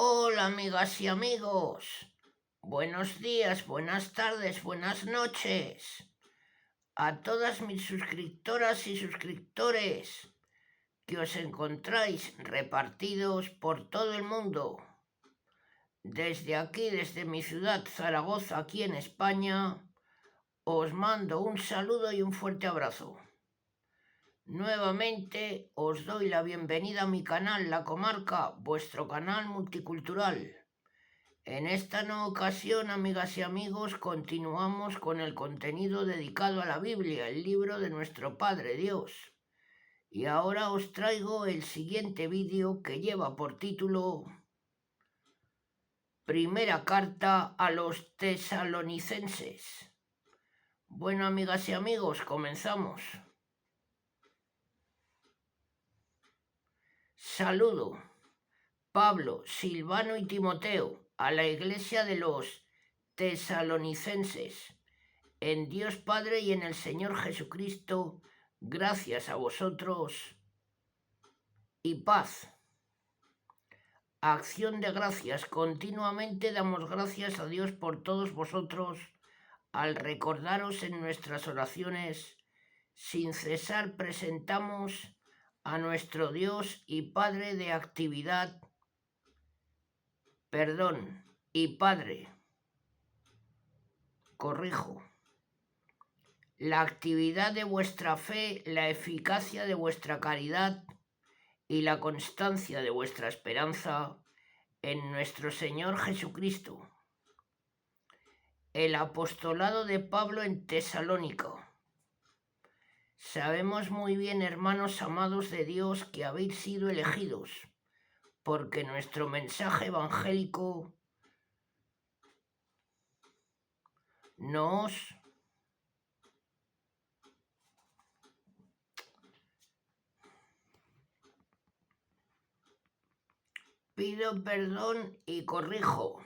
Hola amigas y amigos. Buenos días, buenas tardes, buenas noches a todas mis suscriptoras y suscriptores que os encontráis repartidos por todo el mundo. Desde aquí, desde mi ciudad Zaragoza, aquí en España, os mando un saludo y un fuerte abrazo. Nuevamente os doy la bienvenida a mi canal La Comarca, vuestro canal multicultural. En esta nueva ocasión, amigas y amigos, continuamos con el contenido dedicado a la Biblia, el libro de nuestro Padre Dios. Y ahora os traigo el siguiente vídeo que lleva por título Primera carta a los tesalonicenses. Bueno, amigas y amigos, comenzamos. Saludo, Pablo, Silvano y Timoteo, a la iglesia de los tesalonicenses. En Dios Padre y en el Señor Jesucristo, gracias a vosotros y paz. Acción de gracias. Continuamente damos gracias a Dios por todos vosotros al recordaros en nuestras oraciones. Sin cesar presentamos a nuestro Dios y Padre de actividad, perdón, y Padre, corrijo. La actividad de vuestra fe, la eficacia de vuestra caridad y la constancia de vuestra esperanza en nuestro Señor Jesucristo. El apostolado de Pablo en Tesalónica. Sabemos muy bien, hermanos amados de Dios, que habéis sido elegidos, porque nuestro mensaje evangélico no os pido perdón y corrijo.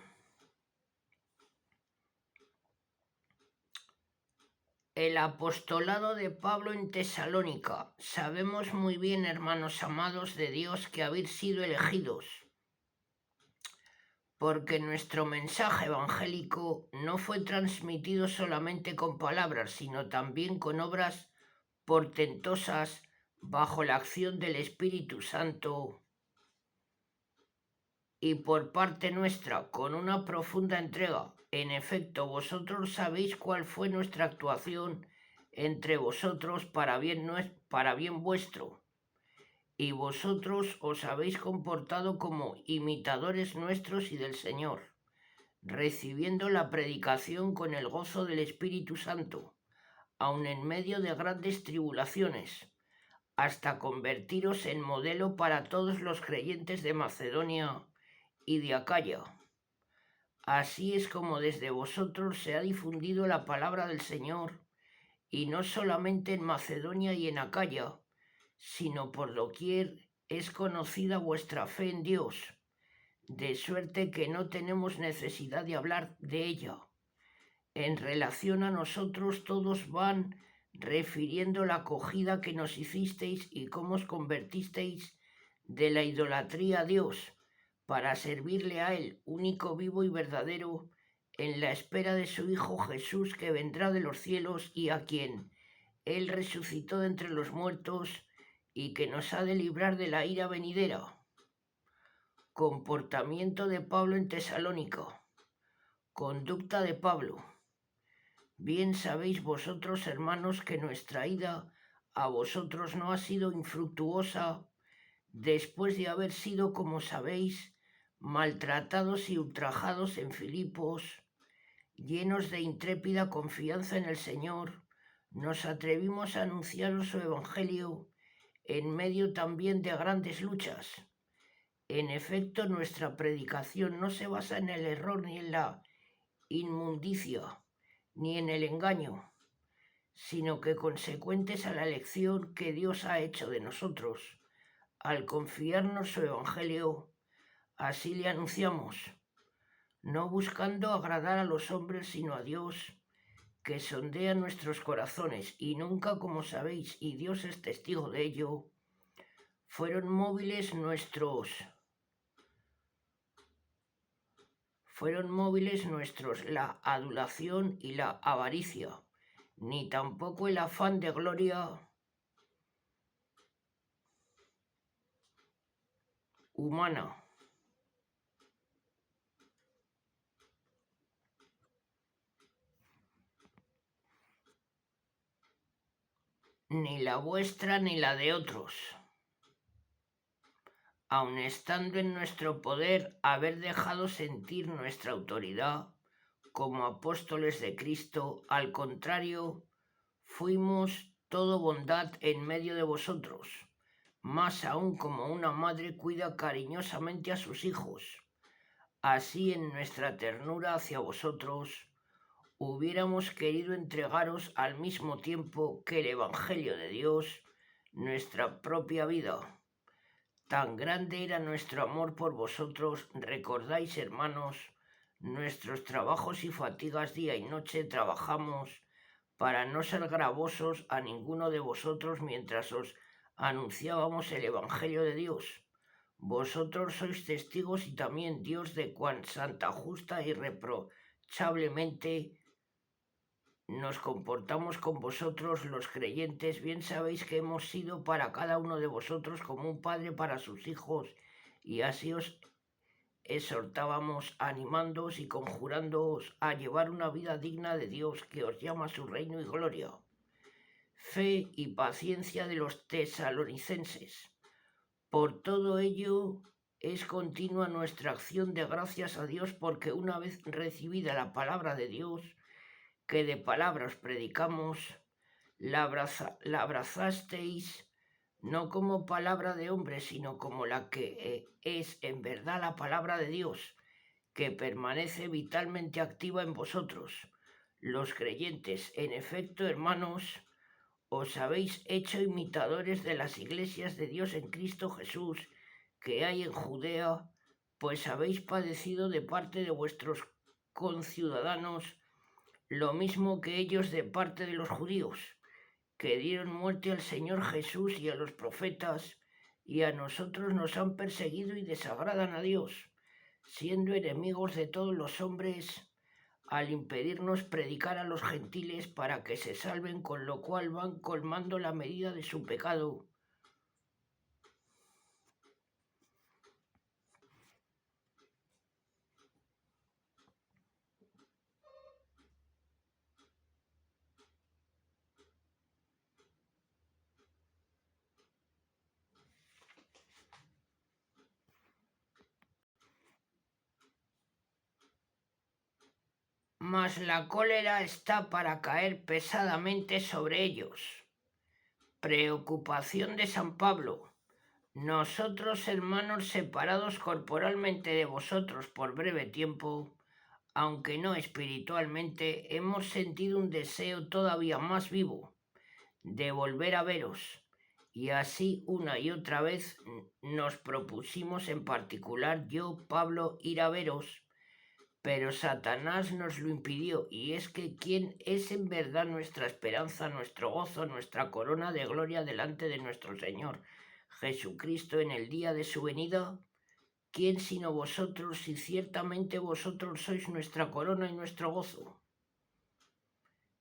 El apostolado de Pablo en Tesalónica. Sabemos muy bien, hermanos amados de Dios, que habéis sido elegidos, porque nuestro mensaje evangélico no fue transmitido solamente con palabras, sino también con obras portentosas bajo la acción del Espíritu Santo y por parte nuestra, con una profunda entrega. En efecto, vosotros sabéis cuál fue nuestra actuación entre vosotros para bien vuestro, y vosotros os habéis comportado como imitadores nuestros y del Señor, recibiendo la predicación con el gozo del Espíritu Santo, aun en medio de grandes tribulaciones, hasta convertiros en modelo para todos los creyentes de Macedonia y de Acaya. Así es como desde vosotros se ha difundido la palabra del Señor, y no solamente en Macedonia y en Acaya, sino por doquier es conocida vuestra fe en Dios, de suerte que no tenemos necesidad de hablar de ella. En relación a nosotros todos van refiriendo la acogida que nos hicisteis y cómo os convertisteis de la idolatría a Dios, para servirle a Él, único, vivo y verdadero, en la espera de su Hijo Jesús, que vendrá de los cielos y a quien Él resucitó de entre los muertos y que nos ha de librar de la ira venidera. Comportamiento de Pablo en Tesalónica. Conducta de Pablo. Bien sabéis vosotros, hermanos, que nuestra ida a vosotros no ha sido infructuosa, después de haber sido, como sabéis, maltratados y ultrajados en Filipos. Llenos de intrépida confianza en el Señor, nos atrevimos a anunciaros su evangelio en medio también de grandes luchas. En efecto, nuestra predicación no se basa en el error ni en la inmundicia, ni en el engaño, sino que consecuentes a la elección que Dios ha hecho de nosotros, al confiarnos su evangelio, así le anunciamos, no buscando agradar a los hombres, sino a Dios, que sondea nuestros corazones, y nunca, como sabéis, y Dios es testigo de ello, fueron móviles nuestros fueron móviles nuestros la adulación y la avaricia, ni tampoco el afán de gloria humana, ni la vuestra ni la de otros, aun estando en nuestro poder haber dejado sentir nuestra autoridad como apóstoles de Cristo. Al contrario, fuimos todo bondad en medio de vosotros, más aún como una madre cuida cariñosamente a sus hijos. Así en nuestra ternura hacia vosotros hubiéramos querido entregaros al mismo tiempo que el Evangelio de Dios, nuestra propia vida. Tan grande era nuestro amor por vosotros, recordáis, hermanos, nuestros trabajos y fatigas día y noche trabajamos para no ser gravosos a ninguno de vosotros mientras os anunciábamos el Evangelio de Dios. Vosotros sois testigos y también Dios de cuán santa, justa y reprochablemente nos comportamos con vosotros los creyentes. Bien sabéis que hemos sido para cada uno de vosotros como un padre para sus hijos, y así os exhortábamos, animándoos y conjurándoos a llevar una vida digna de Dios, que os llama a su reino y gloria. Fe y paciencia de los tesalonicenses. Por todo ello es continua nuestra acción de gracias a Dios, porque una vez recibida la palabra de Dios, que de palabra os predicamos, la abrazasteis no como palabra de hombre, sino como la que es en verdad la palabra de Dios, que permanece vitalmente activa en vosotros, los creyentes. En efecto, hermanos, os habéis hecho imitadores de las iglesias de Dios en Cristo Jesús que hay en Judea, pues habéis padecido de parte de vuestros conciudadanos lo mismo que ellos de parte de los judíos, que dieron muerte al Señor Jesús y a los profetas, y a nosotros nos han perseguido y desagradan a Dios, siendo enemigos de todos los hombres, al impedirnos predicar a los gentiles para que se salven, con lo cual van colmando la medida de su pecado. Mas la cólera está para caer pesadamente sobre ellos. Preocupación de San Pablo. Nosotros, hermanos, separados corporalmente de vosotros por breve tiempo, aunque no espiritualmente, hemos sentido un deseo todavía más vivo de volver a veros, y así una y otra vez nos propusimos, en particular yo, Pablo, ir a veros, pero Satanás nos lo impidió. Y es que ¿quién es en verdad nuestra esperanza, nuestro gozo, nuestra corona de gloria delante de nuestro Señor Jesucristo en el día de su venida? ¿Quién sino vosotros, si ciertamente vosotros sois nuestra corona y nuestro gozo?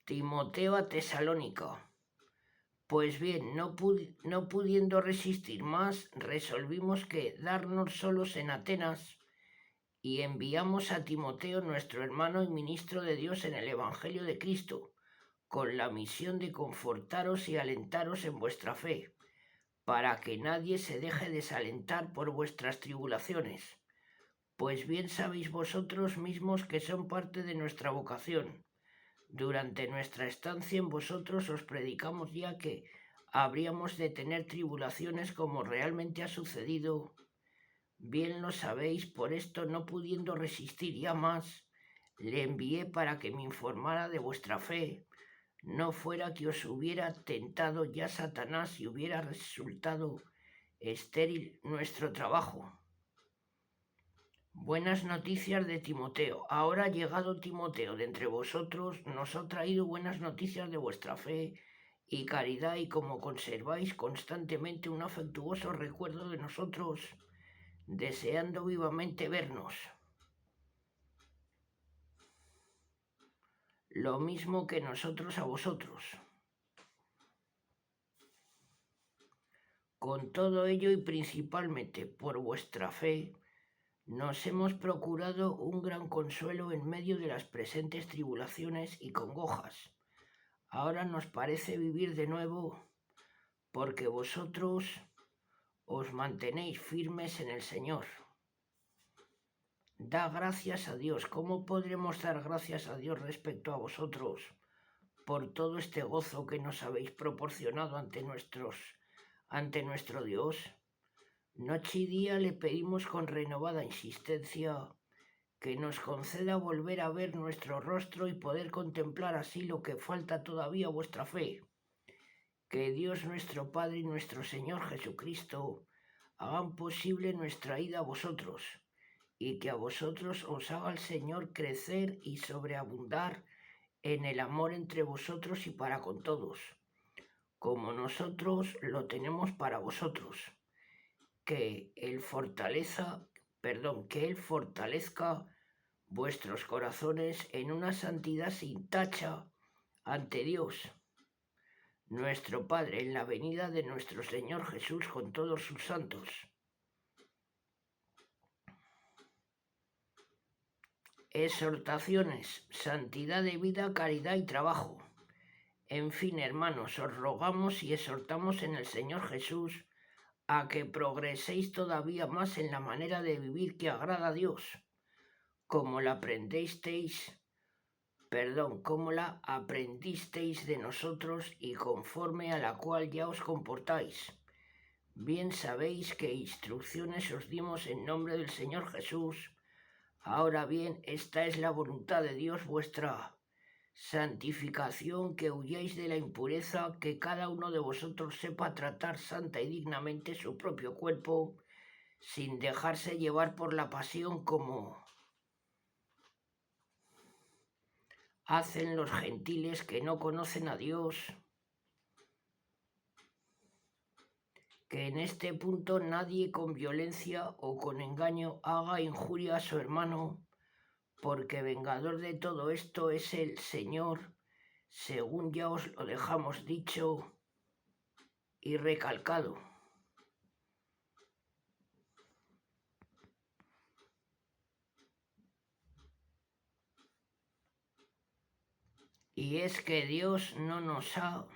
Timoteo a Tesalónica. Pues bien, no pudiendo resistir más, resolvimos quedarnos solos en Atenas, y enviamos a Timoteo, nuestro hermano y ministro de Dios en el Evangelio de Cristo, con la misión de confortaros y alentaros en vuestra fe, para que nadie se deje desalentar por vuestras tribulaciones, pues bien sabéis vosotros mismos que son parte de nuestra vocación. Durante nuestra estancia en vosotros os predicamos ya que habríamos de tener tribulaciones, como realmente ha sucedido. Bien lo sabéis. Por esto, no pudiendo resistir ya más, le envié para que me informara de vuestra fe, no fuera que os hubiera tentado ya Satanás y hubiera resultado estéril nuestro trabajo. Buenas noticias de Timoteo. Ahora, llegado Timoteo de entre vosotros, nos ha traído buenas noticias de vuestra fe y caridad, y como conserváis constantemente un afectuoso recuerdo de nosotros, deseando vivamente vernos. lo mismo que nosotros a vosotros. Con todo ello y principalmente por vuestra fe, nos hemos procurado un gran consuelo en medio de las presentes tribulaciones y congojas. Ahora nos parece vivir de nuevo porque vosotros os mantenéis firmes en el Señor. Da gracias a Dios. ¿Cómo podremos dar gracias a Dios respecto a vosotros por todo este gozo que nos habéis proporcionado ante nuestro Dios? Noche y día le pedimos con renovada insistencia que nos conceda volver a ver nuestro rostro y poder contemplar así lo que falta todavía a vuestra fe. Que Dios nuestro Padre y nuestro Señor Jesucristo hagan posible nuestra ida a vosotros, y que a vosotros os haga el Señor crecer y sobreabundar en el amor entre vosotros y para con todos, como nosotros lo tenemos para vosotros. Que Él fortalezca vuestros corazones en una santidad sin tacha ante Dios, nuestro Padre, en la venida de nuestro Señor Jesús con todos sus santos. Exhortaciones, santidad de vida, caridad y trabajo. En fin, hermanos, os rogamos y exhortamos en el Señor Jesús a que progreséis todavía más en la manera de vivir que agrada a Dios, como la aprendisteis de nosotros y conforme a la cual ya os comportáis. Bien sabéis qué instrucciones os dimos en nombre del Señor Jesús. Ahora bien, esta es la voluntad de Dios vuestra santificación, que huyáis de la impureza, que cada uno de vosotros sepa tratar santa y dignamente su propio cuerpo, sin dejarse llevar por la pasión como hacen los gentiles que no conocen a Dios. Que en este punto nadie con violencia o con engaño haga injuria a su hermano, porque vengador de todo esto es el Señor, según ya os lo dejamos dicho y recalcado. Y es que Dios no nos ha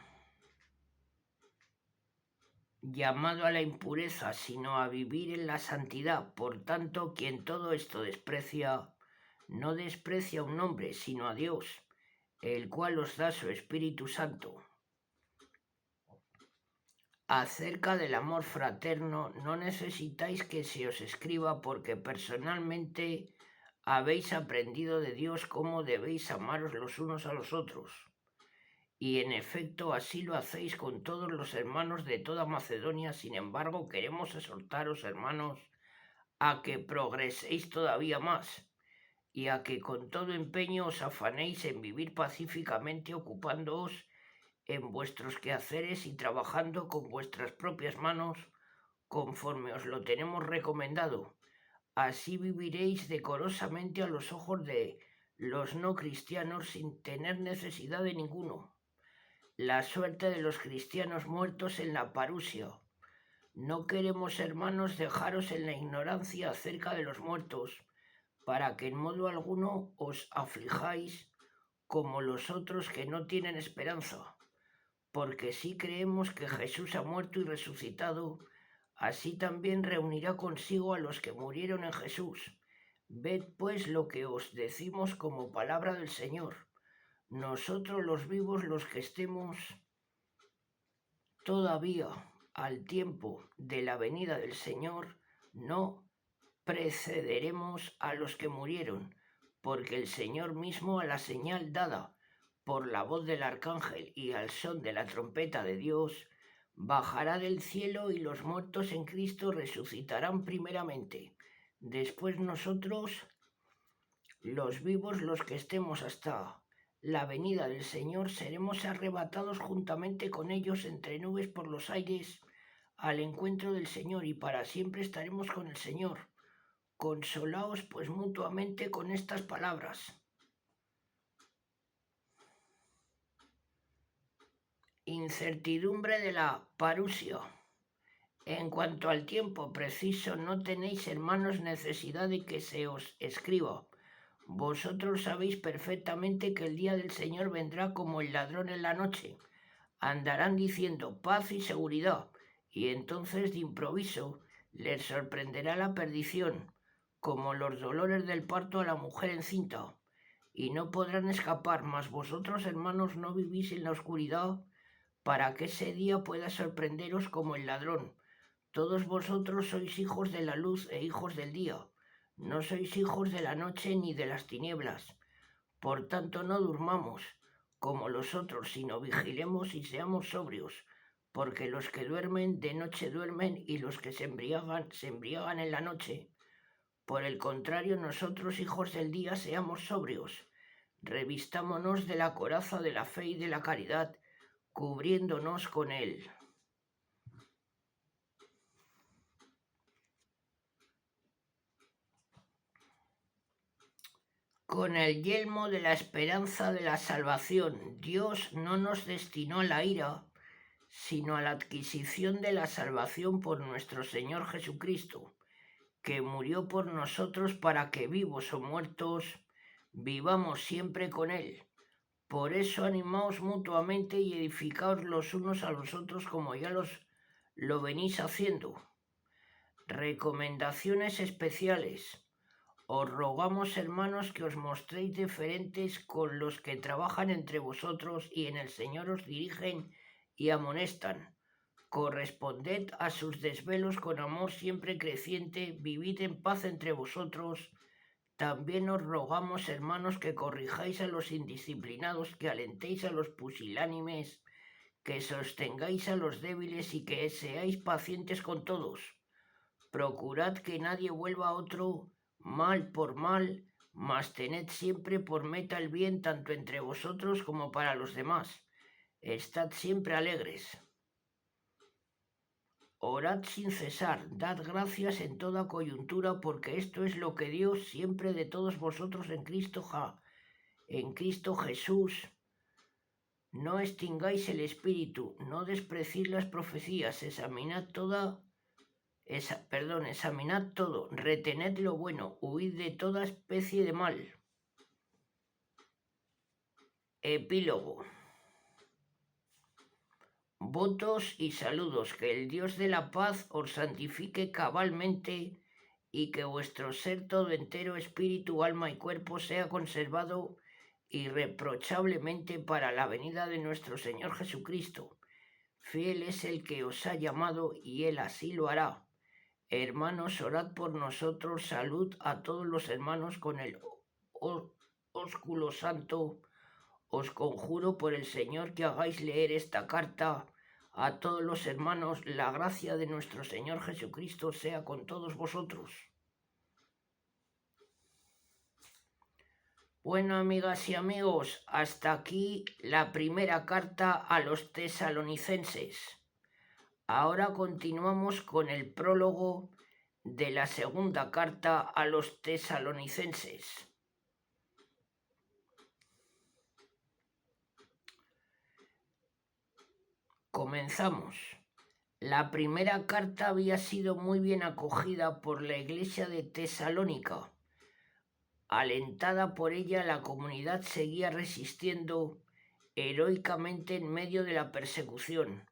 llamado a la impureza, sino a vivir en la santidad. Por tanto, quien todo esto desprecia, no desprecia a un hombre, sino a Dios, el cual os da su Espíritu Santo. Acerca del amor fraterno, no necesitáis que se os escriba, porque personalmente habéis aprendido de Dios cómo debéis amaros los unos a los otros. Y en efecto así lo hacéis con todos los hermanos de toda Macedonia. Sin embargo, queremos exhortaros, hermanos, a que progreséis todavía más, y a que con todo empeño os afanéis en vivir pacíficamente, ocupándoos en vuestros quehaceres y trabajando con vuestras propias manos, conforme os lo tenemos recomendado. Así viviréis decorosamente a los ojos de los no cristianos, sin tener necesidad de ninguno. La suerte de los cristianos muertos en la parusia. No queremos, hermanos, dejaros en la ignorancia acerca de los muertos, para que en modo alguno os aflijáis como los otros que no tienen esperanza. Porque si creemos que Jesús ha muerto y resucitado, así también reunirá consigo a los que murieron en Jesús. Ved pues lo que os decimos como palabra del Señor. Nosotros los vivos, los que estemos todavía al tiempo de la venida del Señor, no precederemos a los que murieron, porque el Señor mismo, a la señal dada por la voz del arcángel y al son de la trompeta de Dios, bajará del cielo, y los muertos en Cristo resucitarán primeramente. Después nosotros, los vivos, los que estemos hasta la venida del Señor, seremos arrebatados juntamente con ellos entre nubes por los aires al encuentro del Señor, y para siempre estaremos con el Señor. Consolaos pues mutuamente con estas palabras. Incertidumbre de la parusia. En cuanto al tiempo preciso, no tenéis, hermanos, necesidad de que se os escriba. Vosotros sabéis perfectamente que el día del Señor vendrá como el ladrón en la noche. Andarán diciendo paz y seguridad, y entonces de improviso les sorprenderá la perdición, como los dolores del parto a la mujer encinta, y no podrán escapar, mas vosotros, hermanos, no vivís en la oscuridad, para que ese día pueda sorprenderos como el ladrón. Todos vosotros sois hijos de la luz e hijos del día. No sois hijos de la noche ni de las tinieblas. Por tanto, no durmamos como los otros, sino vigilemos y seamos sobrios, porque los que duermen de noche duermen y los que se embriagan en la noche. Por el contrario, nosotros, hijos del día, seamos sobrios. Revistámonos de la coraza de la fe y de la caridad, cubriéndonos con el yelmo de la esperanza de la salvación. Dios no nos destinó a la ira, sino a la adquisición de la salvación por nuestro Señor Jesucristo, que murió por nosotros para que, vivos o muertos, vivamos siempre con Él. Por eso animaos mutuamente y edificaos los unos a los otros como ya lo venís haciendo. Recomendaciones especiales. Os rogamos, hermanos, que os mostréis deferentes con los que trabajan entre vosotros y en el Señor os dirigen y amonestan. Corresponded a sus desvelos con amor siempre creciente, vivid en paz entre vosotros. También os rogamos, hermanos, que corrijáis a los indisciplinados, que alentéis a los pusilánimes, que sostengáis a los débiles y que seáis pacientes con todos. Procurad que nadie vuelva a otro mal por mal, mas tened siempre por meta el bien tanto entre vosotros como para los demás. Estad siempre alegres. Orad sin cesar, dad gracias en toda coyuntura, porque esto es lo que Dios siempre de todos vosotros en Cristo Jesús. No extingáis el espíritu, no despreciéis las profecías, examinad todo, retened lo bueno, huid de toda especie de mal. Epílogo. Votos y saludos, que el Dios de la paz os santifique cabalmente y que vuestro ser todo entero, espíritu, alma y cuerpo, sea conservado irreprochablemente para la venida de nuestro Señor Jesucristo. Fiel es el que os ha llamado y Él así lo hará. Hermanos, orad por nosotros, salud a todos los hermanos con el ósculo santo. Os conjuro por el Señor que hagáis leer esta carta a todos los hermanos. La gracia de nuestro Señor Jesucristo sea con todos vosotros. Bueno, amigas y amigos, hasta aquí la primera carta a los tesalonicenses. Ahora continuamos con el prólogo de la segunda carta a los tesalonicenses. Comenzamos. La primera carta había sido muy bien acogida por la iglesia de Tesalónica. Alentada por ella, la comunidad seguía resistiendo heroicamente en medio de la persecución.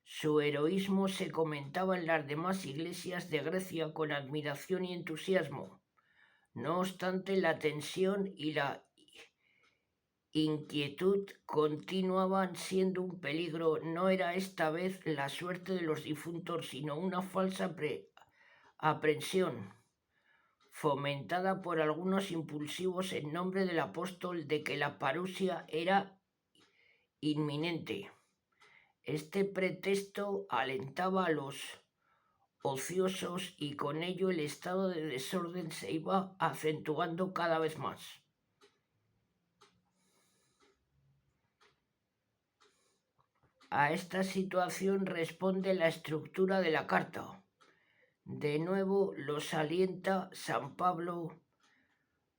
Su heroísmo se comentaba en las demás iglesias de Grecia con admiración y entusiasmo. No obstante, la tensión y la inquietud continuaban siendo un peligro. No era esta vez la suerte de los difuntos, sino una falsa aprensión, fomentada por algunos impulsivos en nombre del apóstol, de que la parusia era inminente. Este pretexto alentaba a los ociosos y con ello el estado de desorden se iba acentuando cada vez más. A esta situación responde la estructura de la carta. De nuevo los alienta San Pablo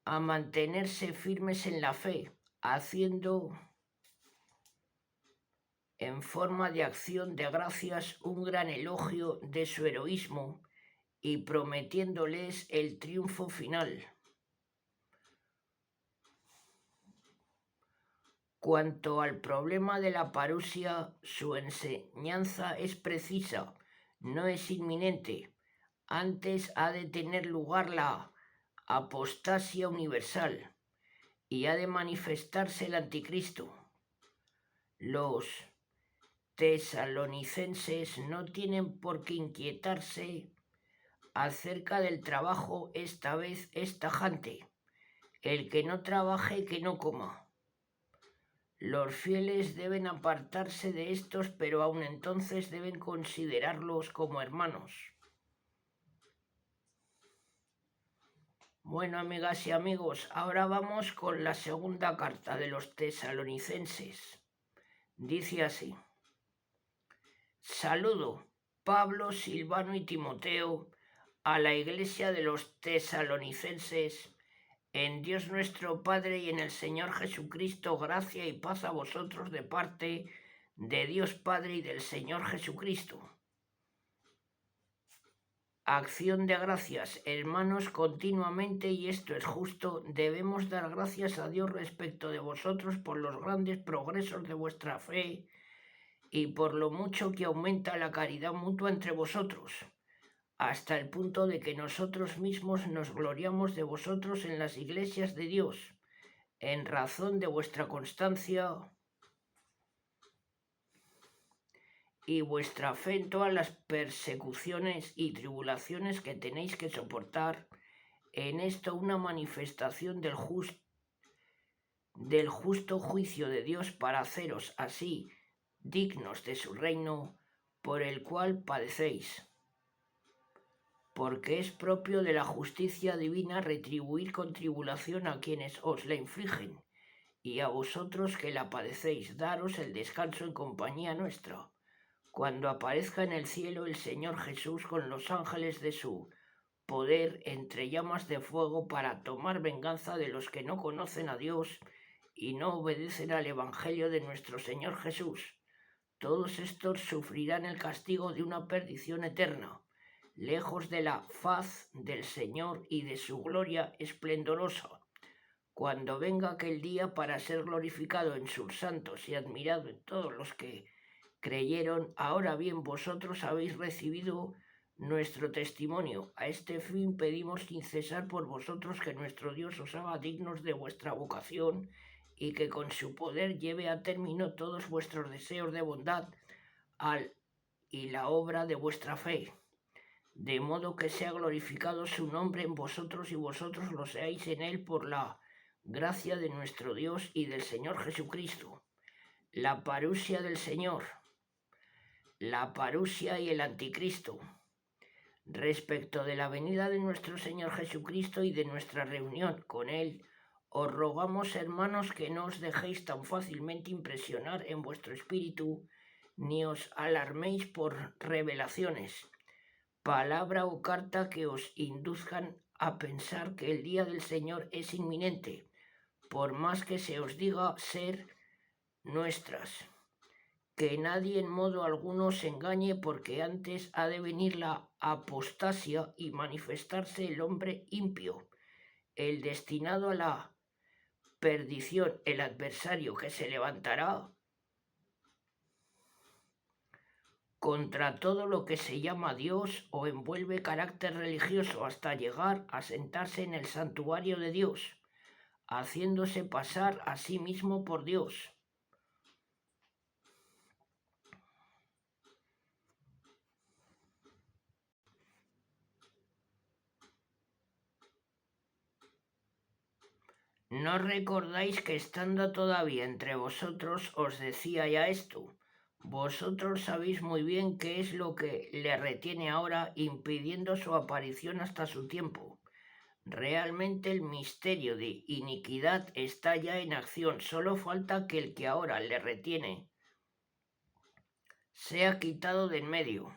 a mantenerse firmes en la fe, haciendo en forma de acción de gracias un gran elogio de su heroísmo y prometiéndoles el triunfo final. Cuanto al problema de la parusia, su enseñanza es precisa, no es inminente. Antes ha de tener lugar la apostasia universal y ha de manifestarse el anticristo. Los tesalonicenses no tienen por qué inquietarse acerca del trabajo, esta vez es tajante. El que no trabaje, que no coma. Los fieles deben apartarse de estos, pero aun entonces deben considerarlos como hermanos. Bueno, amigas y amigos, ahora vamos con la segunda carta de los tesalonicenses. Dice así: Saludo, Pablo, Silvano y Timoteo, a la iglesia de los tesalonicenses, en Dios nuestro Padre y en el Señor Jesucristo, gracia y paz a vosotros de parte de Dios Padre y del Señor Jesucristo. Acción de gracias, hermanos, continuamente, y esto es justo, debemos dar gracias a Dios respecto de vosotros por los grandes progresos de vuestra fe y por lo mucho que aumenta la caridad mutua entre vosotros, hasta el punto de que nosotros mismos nos gloriamos de vosotros en las iglesias de Dios, en razón de vuestra constancia y vuestra fe en todas las persecuciones y tribulaciones que tenéis que soportar, en esto una manifestación del justo juicio de Dios para haceros así dignos de su reino, por el cual padecéis. Porque es propio de la justicia divina retribuir con tribulación a quienes os la infligen, y a vosotros que la padecéis, daros el descanso en compañía nuestra, cuando aparezca en el cielo el Señor Jesús con los ángeles de su poder entre llamas de fuego para tomar venganza de los que no conocen a Dios y no obedecen al Evangelio de nuestro Señor Jesús. Todos estos sufrirán el castigo de una perdición eterna, lejos de la faz del Señor y de su gloria esplendorosa, cuando venga aquel día para ser glorificado en sus santos y admirado en todos los que creyeron. Ahora bien, vosotros habéis recibido nuestro testimonio. A este fin pedimos sin cesar por vosotros que nuestro Dios os haga dignos de vuestra vocación y que con su poder lleve a término todos vuestros deseos de bondad y la obra de vuestra fe, de modo que sea glorificado su nombre en vosotros y vosotros lo seáis en él por la gracia de nuestro Dios y del Señor Jesucristo. La parusia del Señor, la parusia y el anticristo. Respecto de la venida de nuestro Señor Jesucristo y de nuestra reunión con Él, os rogamos, hermanos, que no os dejéis tan fácilmente impresionar en vuestro espíritu, ni os alarméis por revelaciones, palabra o carta que os induzcan a pensar que el día del Señor es inminente, por más que se os diga ser nuestras. Que nadie en modo alguno se engañe, porque antes ha de venir la apostasia y manifestarse el hombre impío, el destinado a la perdición, el adversario que se levantará contra todo lo que se llama Dios o envuelve carácter religioso, hasta llegar a sentarse en el santuario de Dios, haciéndose pasar a sí mismo por Dios. ¿No recordáis que estando todavía entre vosotros os decía ya esto? Vosotros sabéis muy bien qué es lo que le retiene ahora, impidiendo su aparición hasta su tiempo. Realmente el misterio de iniquidad está ya en acción, solo falta que el que ahora le retiene sea quitado de en medio.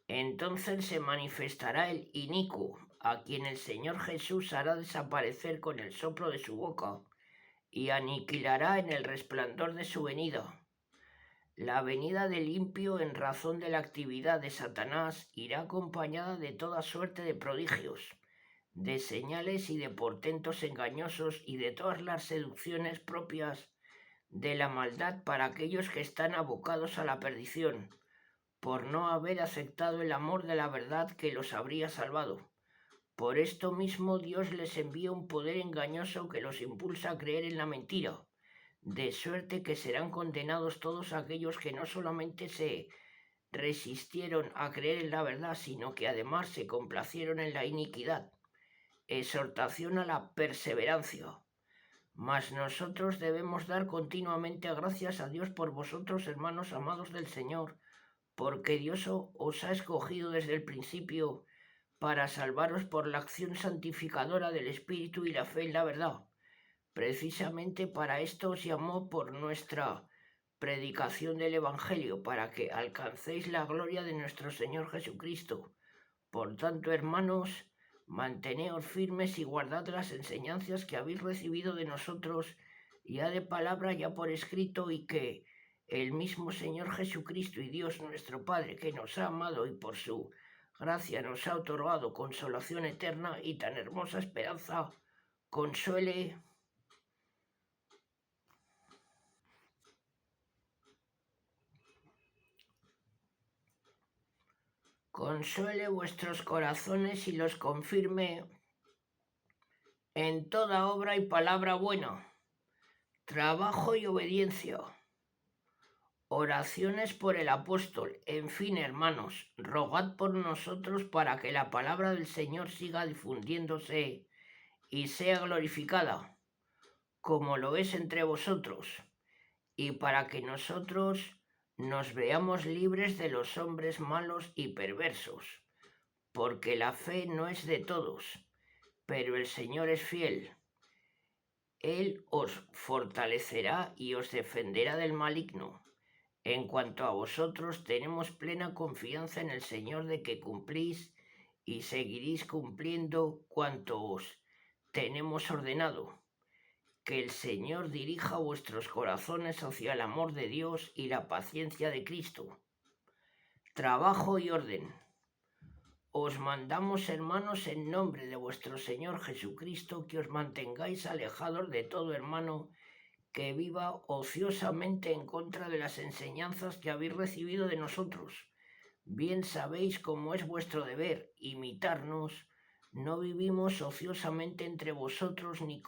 Entonces se manifestará el inicuo, a quien el Señor Jesús hará desaparecer con el soplo de su boca y aniquilará en el resplandor de su venida. La venida del impío en razón de la actividad de Satanás irá acompañada de toda suerte de prodigios, de señales y de portentos engañosos y de todas las seducciones propias de la maldad para aquellos que están abocados a la perdición, por no haber aceptado el amor de la verdad que los habría salvado. Por esto mismo Dios les envía un poder engañoso que los impulsa a creer en la mentira, de suerte que serán condenados todos aquellos que no solamente se resistieron a creer en la verdad, sino que además se complacieron en la iniquidad. Exhortación a la perseverancia. Mas nosotros debemos dar continuamente gracias a Dios por vosotros, hermanos amados del Señor, porque Dios os ha escogido desde el principio para salvaros por la acción santificadora del Espíritu y la fe en la verdad. Precisamente para esto os llamó por nuestra predicación del Evangelio, para que alcancéis la gloria de nuestro Señor Jesucristo. Por tanto, hermanos, manteneos firmes y guardad las enseñanzas que habéis recibido de nosotros, ya de palabra, ya por escrito, y que el mismo Señor Jesucristo y Dios nuestro Padre, que nos ha amado y por su gracia nos ha otorgado consolación eterna y tan hermosa esperanza, consuele vuestros corazones y los confirme en toda obra y palabra buena, trabajo y obediencia, oraciones por el apóstol. En fin, hermanos, rogad por nosotros para que la palabra del Señor siga difundiéndose y sea glorificada, como lo es entre vosotros, y para que nosotros nos veamos libres de los hombres malos y perversos, porque la fe no es de todos, pero el Señor es fiel. Él os fortalecerá y os defenderá del maligno. En cuanto a vosotros, tenemos plena confianza en el Señor de que cumplís y seguiréis cumpliendo cuanto os tenemos ordenado. Que el Señor dirija vuestros corazones hacia el amor de Dios y la paciencia de Cristo. Trabajo y orden. Os mandamos, hermanos, en nombre de vuestro Señor Jesucristo, que os mantengáis alejados de todo hermano que viva ociosamente en contra de las enseñanzas que habéis recibido de nosotros. Bien sabéis cómo es vuestro deber imitarnos. No vivimos ociosamente entre vosotros ni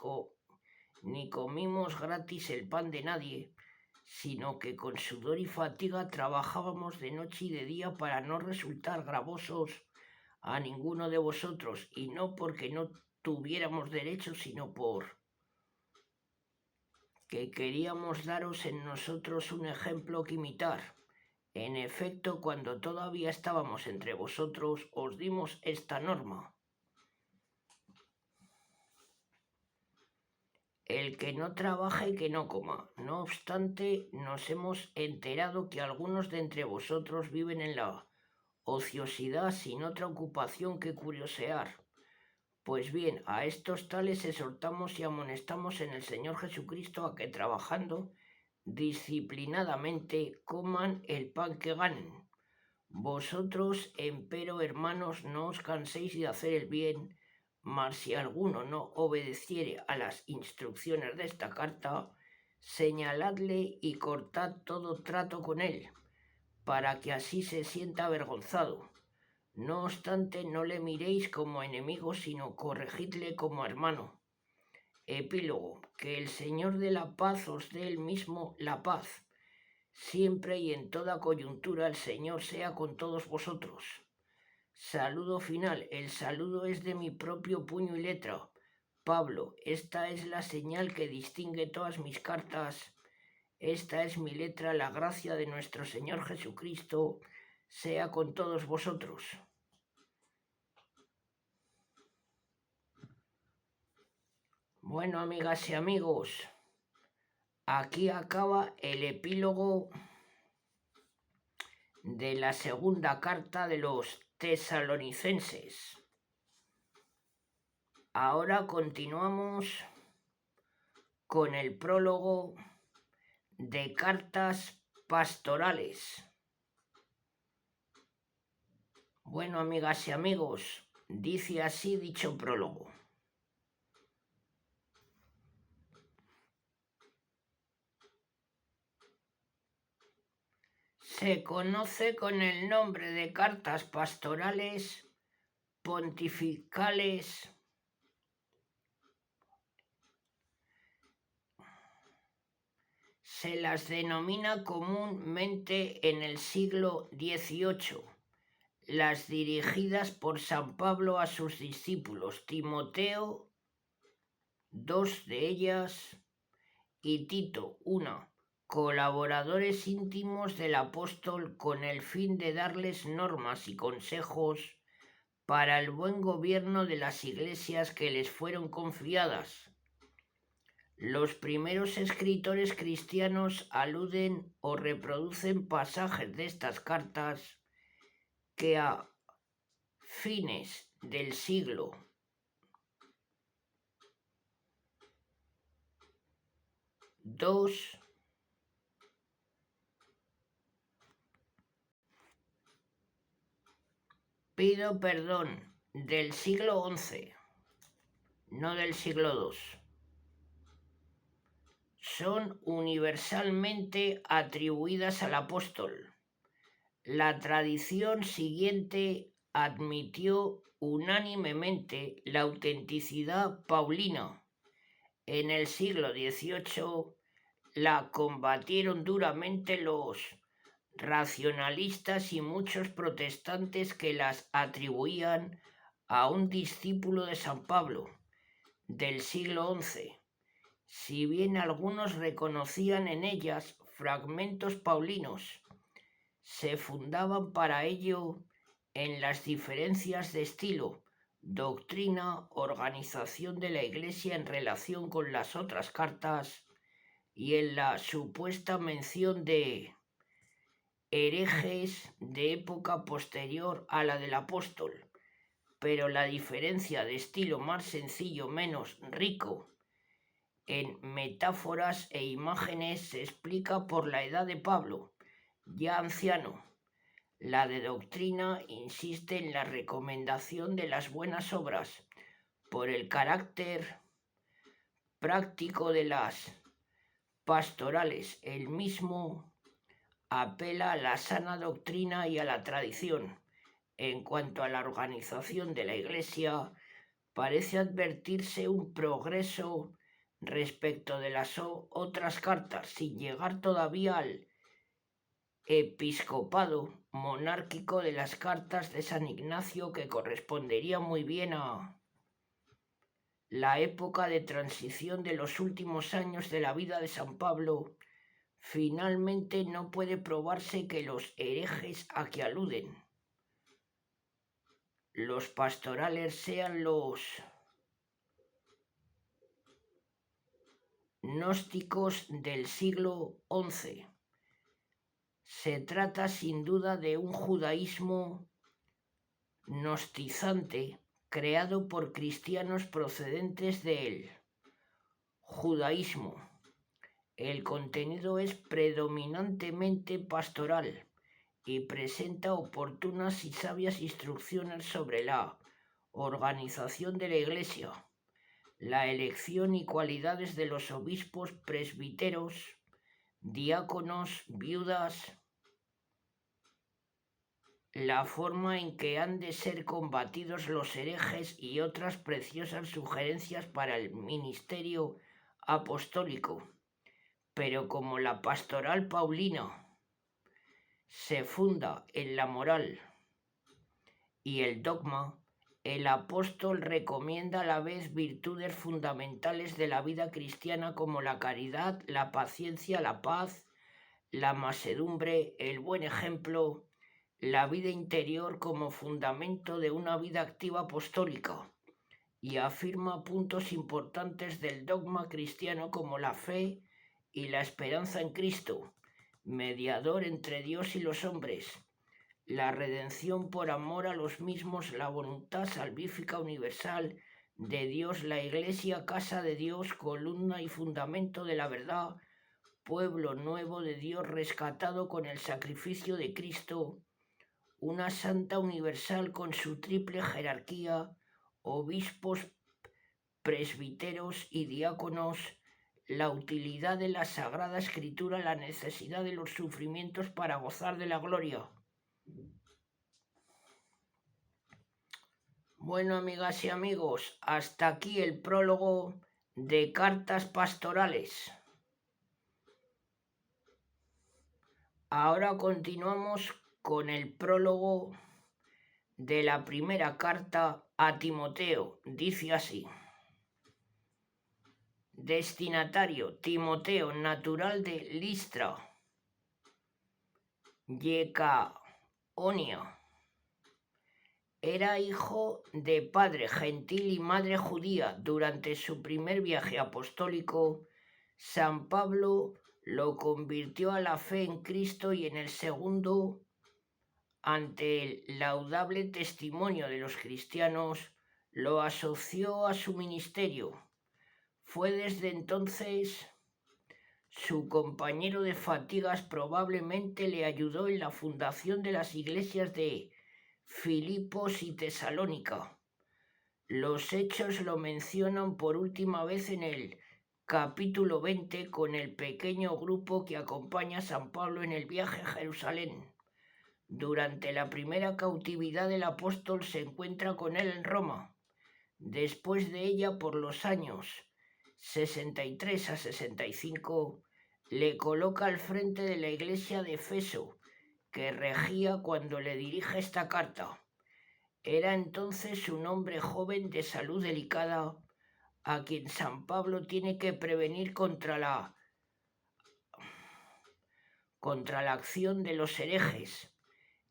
comimos gratis el pan de nadie, sino que con sudor y fatiga trabajábamos de noche y de día para no resultar gravosos a ninguno de vosotros, y no porque no tuviéramos derecho, sino por que queríamos daros en nosotros un ejemplo que imitar. En efecto, cuando todavía estábamos entre vosotros, os dimos esta norma: el que no trabaje, que no coma. No obstante, nos hemos enterado que algunos de entre vosotros viven en la ociosidad sin otra ocupación que curiosear. Pues bien, a estos tales exhortamos y amonestamos en el Señor Jesucristo a que trabajando disciplinadamente coman el pan que ganen. Vosotros, empero, hermanos, no os canséis de hacer el bien, mas si alguno no obedeciere a las instrucciones de esta carta, señaladle y cortad todo trato con él, para que así se sienta avergonzado. No obstante, no le miréis como enemigo, sino corregidle como hermano. Epílogo. Que el Señor de la paz os dé él mismo la paz. Siempre y en toda coyuntura el Señor sea con todos vosotros. Saludo final. El saludo es de mi propio puño y letra. Pablo. Esta es la señal que distingue todas mis cartas. Esta es mi letra. La gracia de nuestro Señor Jesucristo sea con todos vosotros. Bueno, amigas y amigos, aquí acaba el epílogo de la segunda carta de los tesalonicenses. Ahora continuamos con el prólogo de Cartas pastorales. Bueno, amigas y amigos, dice así dicho prólogo. Se conoce con el nombre de cartas pastorales pontificales se las denomina comúnmente en el siglo XVIII, las dirigidas por San Pablo a sus discípulos Timoteo, 2 de ellas, y Tito, 1, colaboradores íntimos del apóstol con el fin de darles normas y consejos para el buen gobierno de las iglesias que les fueron confiadas. Los primeros escritores cristianos aluden o reproducen pasajes de estas cartas que a fines del siglo II pido perdón, del siglo XI, no del siglo II. Son universalmente atribuidas al apóstol. La tradición siguiente admitió unánimemente la autenticidad paulina. En el siglo XVIII la combatieron duramente los racionalistas y muchos protestantes que las atribuían a un discípulo de San Pablo del siglo XI. Si bien algunos reconocían en ellas fragmentos paulinos, se fundaban para ello en las diferencias de estilo, doctrina, organización de la Iglesia en relación con las otras cartas y en la supuesta mención de herejes de época posterior a la del apóstol, pero la diferencia de estilo más sencillo, menos rico en metáforas e imágenes se explica por la edad de Pablo, ya anciano. La de doctrina insiste en la recomendación de las buenas obras, por el carácter práctico de las pastorales. El mismo apela a la sana doctrina y a la tradición. En cuanto a la organización de la Iglesia, parece advertirse un progreso respecto de las otras cartas, sin llegar todavía al episcopado monárquico de las cartas de San Ignacio, que correspondería muy bien a la época de transición de los últimos años de la vida de San Pablo. Finalmente no puede probarse que los herejes a que aluden los pastorales sean los gnósticos del siglo XI. Se trata sin duda de un judaísmo gnostizante creado por cristianos procedentes del judaísmo. El contenido es predominantemente pastoral y presenta oportunas y sabias instrucciones sobre la organización de la Iglesia, la elección y cualidades de los obispos, presbíteros, diáconos, viudas, la forma en que han de ser combatidos los herejes y otras preciosas sugerencias para el ministerio apostólico. Pero como la pastoral paulina se funda en la moral y el dogma, el apóstol recomienda a la vez virtudes fundamentales de la vida cristiana como la caridad, la paciencia, la paz, la mansedumbre, el buen ejemplo, la vida interior como fundamento de una vida activa apostólica, y afirma puntos importantes del dogma cristiano como la fe y la esperanza en Cristo, mediador entre Dios y los hombres, la redención por amor a los mismos, la voluntad salvífica universal de Dios, la Iglesia, casa de Dios, columna y fundamento de la verdad, pueblo nuevo de Dios rescatado con el sacrificio de Cristo, una santa universal con su triple jerarquía, obispos, presbíteros y diáconos, la utilidad de la Sagrada Escritura, la necesidad de los sufrimientos para gozar de la gloria. Bueno, amigas y amigos, hasta aquí el prólogo de Cartas Pastorales. Ahora continuamos con el prólogo de la primera carta a Timoteo. Dice así: destinatario, Timoteo, natural de Listra, Licaonia. Era hijo de padre gentil y madre judía. Durante su primer viaje apostólico, San Pablo lo convirtió a la fe en Cristo, y en el segundo, ante el laudable testimonio de los cristianos, lo asoció a su ministerio. Fue desde entonces su compañero de fatigas. Probablemente le ayudó en la fundación de las iglesias de Filipos y Tesalónica. Los hechos lo mencionan por última vez en el capítulo 20, con el pequeño grupo que acompaña a San Pablo en el viaje a Jerusalén. Durante la primera cautividad del apóstol se encuentra con él en Roma. Después de ella, por los años 63 a 65, le coloca al frente de la iglesia de Efeso, que regía cuando le dirige esta carta. Era entonces un hombre joven de salud delicada, a quien San Pablo tiene que prevenir contra la acción de los herejes.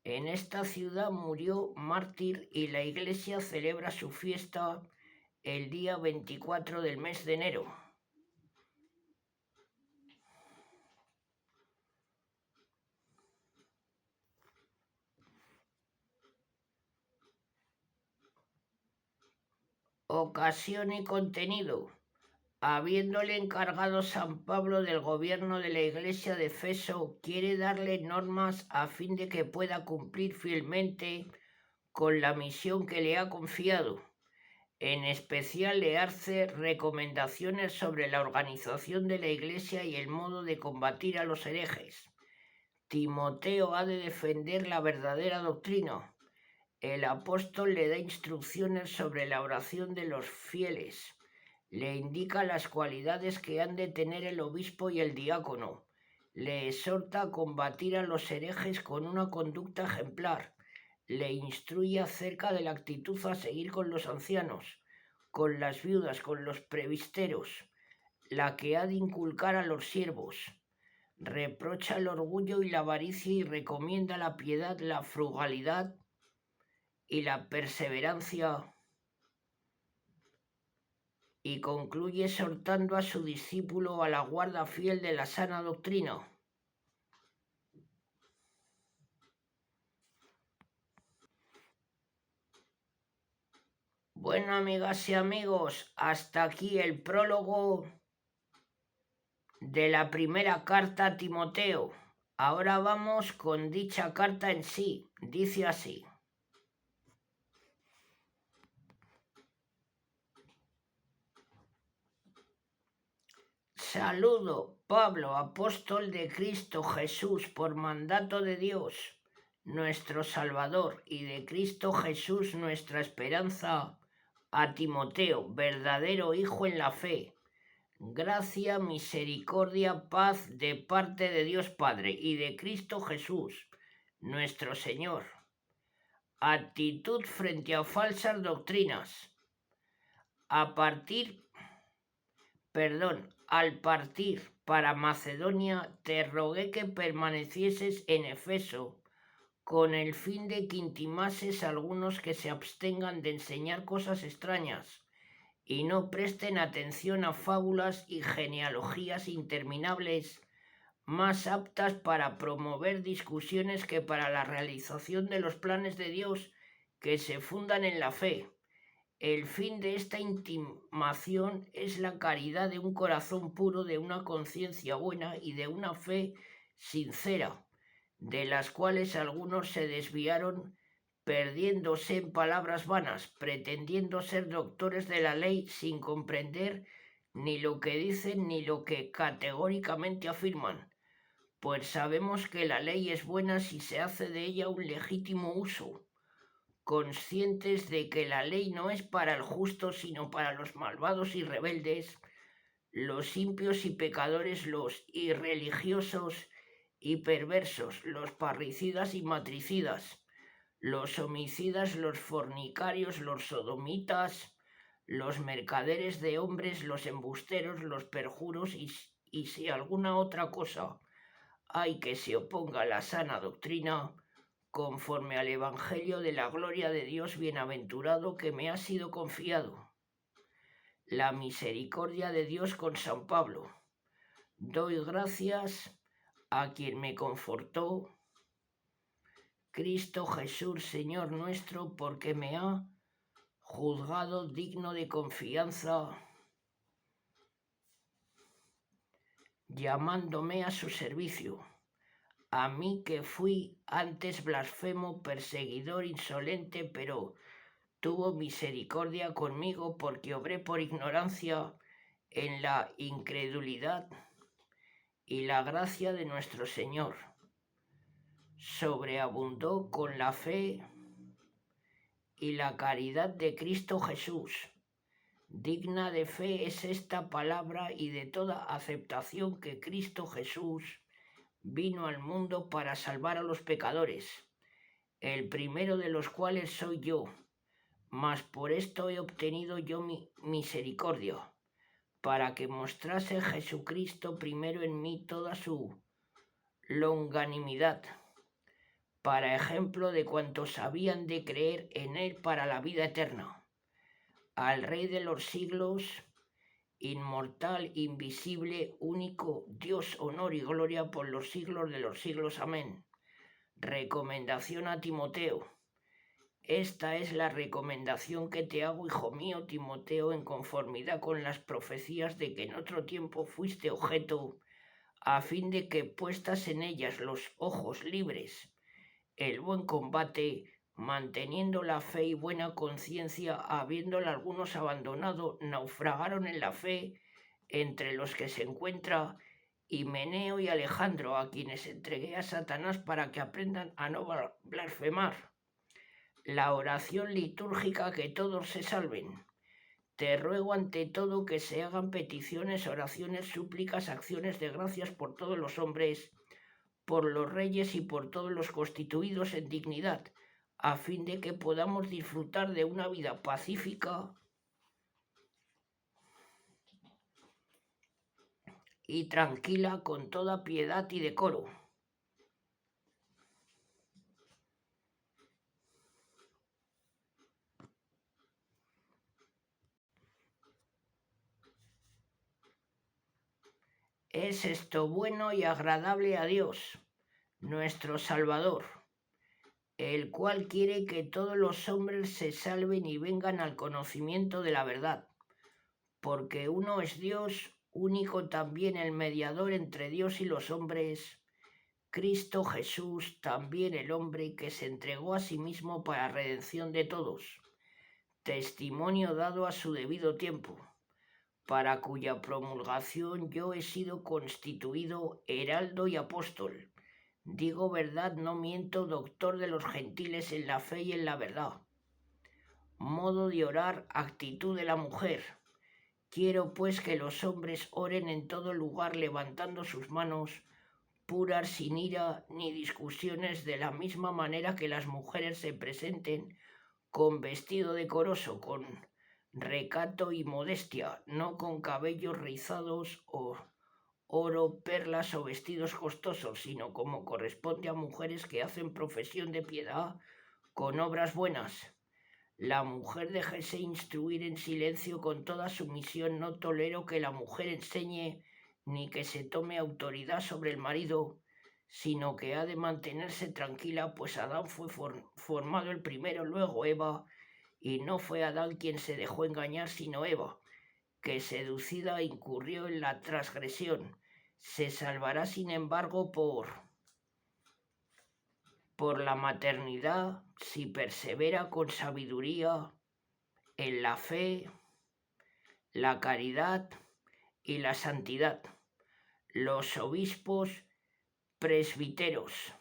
En esta ciudad murió mártir y la iglesia celebra su fiesta el día 24 del mes de enero. Ocasión y contenido. Habiéndole encargado San Pablo del gobierno de la iglesia de Efeso, quiere darle normas a fin de que pueda cumplir fielmente con la misión que le ha confiado. En especial le hace recomendaciones sobre la organización de la iglesia y el modo de combatir a los herejes. Timoteo ha de defender la verdadera doctrina. El apóstol le da instrucciones sobre la oración de los fieles. Le indica las cualidades que han de tener el obispo y el diácono. Le exhorta a combatir a los herejes con una conducta ejemplar. Le instruye acerca de la actitud a seguir con los ancianos, con las viudas, con los presbíteros, la que ha de inculcar a los siervos. Reprocha el orgullo y la avaricia y recomienda la piedad, la frugalidad y la perseverancia, y concluye exhortando a su discípulo a la guarda fiel de la sana doctrina. Bueno, amigas y amigos, hasta aquí el prólogo de la primera carta a Timoteo. Ahora vamos con dicha carta en sí. Dice así: saludo, Pablo, apóstol de Cristo Jesús, por mandato de Dios, nuestro Salvador, y de Cristo Jesús, nuestra esperanza, a Timoteo, verdadero hijo en la fe. Gracia, misericordia, paz de parte de Dios Padre y de Cristo Jesús, nuestro Señor. Actitud frente a falsas doctrinas. Al partir para Macedonia, te rogué que permanecieses en Efeso, con el fin de que intimases a algunos que se abstengan de enseñar cosas extrañas y no presten atención a fábulas y genealogías interminables, más aptas para promover discusiones que para la realización de los planes de Dios, que se fundan en la fe. El fin de esta intimación es la caridad de un corazón puro, de una conciencia buena y de una fe sincera, de las cuales algunos se desviaron perdiéndose en palabras vanas, pretendiendo ser doctores de la ley sin comprender ni lo que dicen ni lo que categóricamente afirman, pues sabemos que la ley es buena si se hace de ella un legítimo uso, conscientes de que la ley no es para el justo sino para los malvados y rebeldes, los impios y pecadores, los irreligiosos y perversos, los parricidas y matricidas, los homicidas, los fornicarios, los sodomitas, los mercaderes de hombres, los embusteros, los perjuros y si alguna otra cosa hay que se oponga a la sana doctrina, conforme al Evangelio de la gloria de Dios bienaventurado que me ha sido confiado. La misericordia de Dios con San Pablo. Doy gracias a quien me confortó, Cristo Jesús, Señor nuestro, porque me ha juzgado digno de confianza, llamándome a su servicio. A mí que fui antes blasfemo, perseguidor insolente, pero tuvo misericordia conmigo porque obré por ignorancia en la incredulidad, y la gracia de nuestro Señor sobreabundó con la fe y la caridad de Cristo Jesús. Digna de fe es esta palabra y de toda aceptación que Cristo Jesús vino al mundo para salvar a los pecadores, el primero de los cuales soy yo, mas por esto he obtenido yo mi misericordia, para que mostrase Jesucristo primero en mí toda su longanimidad, para ejemplo de cuantos habían de creer en él para la vida eterna. Al Rey de los siglos, inmortal, invisible, único, Dios, honor y gloria por los siglos de los siglos. Amén. Recomendación a Timoteo. Esta es la recomendación que te hago, hijo mío Timoteo, en conformidad con las profecías de que en otro tiempo fuiste objeto, a fin de que puestas en ellas los ojos libres, el buen combate, manteniendo la fe y buena conciencia, habiéndola algunos abandonado, naufragaron en la fe, entre los que se encuentra Himeneo y Alejandro, a quienes entregué a Satanás para que aprendan a no blasfemar. La oración litúrgica, que todos se salven. Te ruego ante todo que se hagan peticiones, oraciones, súplicas, acciones de gracias por todos los hombres, por los reyes y por todos los constituidos en dignidad, a fin de que podamos disfrutar de una vida pacífica y tranquila con toda piedad y decoro. Es esto bueno y agradable a Dios, nuestro Salvador, el cual quiere que todos los hombres se salven y vengan al conocimiento de la verdad, porque uno es Dios, único también el mediador entre Dios y los hombres, Cristo Jesús, también el hombre que se entregó a sí mismo para redención de todos, testimonio dado a su debido tiempo, para cuya promulgación yo he sido constituido heraldo y apóstol. Digo verdad, no miento, doctor de los gentiles en la fe y en la verdad. Modo de orar, actitud de la mujer. Quiero pues que los hombres oren en todo lugar levantando sus manos, puras, sin ira ni discusiones, de la misma manera que las mujeres se presenten con vestido decoroso, con recato y modestia, no con cabellos rizados o oro, perlas o vestidos costosos, sino como corresponde a mujeres que hacen profesión de piedad con obras buenas. La mujer déjese instruir en silencio con toda sumisión. No tolero que la mujer enseñe ni que se tome autoridad sobre el marido, sino que ha de mantenerse tranquila, pues Adán fue formado el primero, luego Eva, y no fue Adán quien se dejó engañar, sino Eva, que seducida incurrió en la transgresión. Se salvará, sin embargo, por la maternidad si persevera con sabiduría en la fe, la caridad y la santidad. Los obispos presbíteros.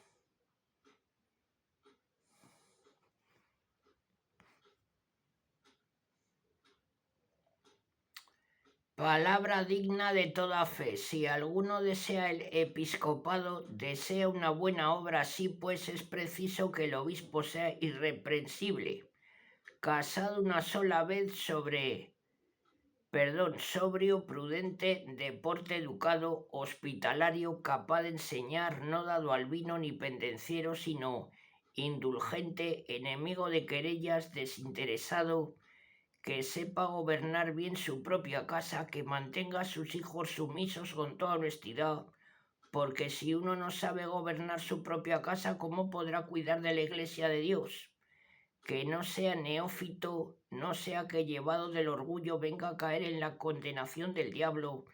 Palabra digna de toda fe. Si alguno desea el episcopado, desea una buena obra, así pues es preciso que el obispo sea irreprensible, casado una sola vez, sobrio, prudente, de porte educado, hospitalario, capaz de enseñar, no dado al vino ni pendenciero, sino indulgente, enemigo de querellas, desinteresado, que sepa gobernar bien su propia casa, que mantenga a sus hijos sumisos con toda honestidad, porque si uno no sabe gobernar su propia casa, ¿cómo podrá cuidar de la iglesia de Dios? Que no sea neófito, no sea que llevado del orgullo venga a caer en la condenación del diablo.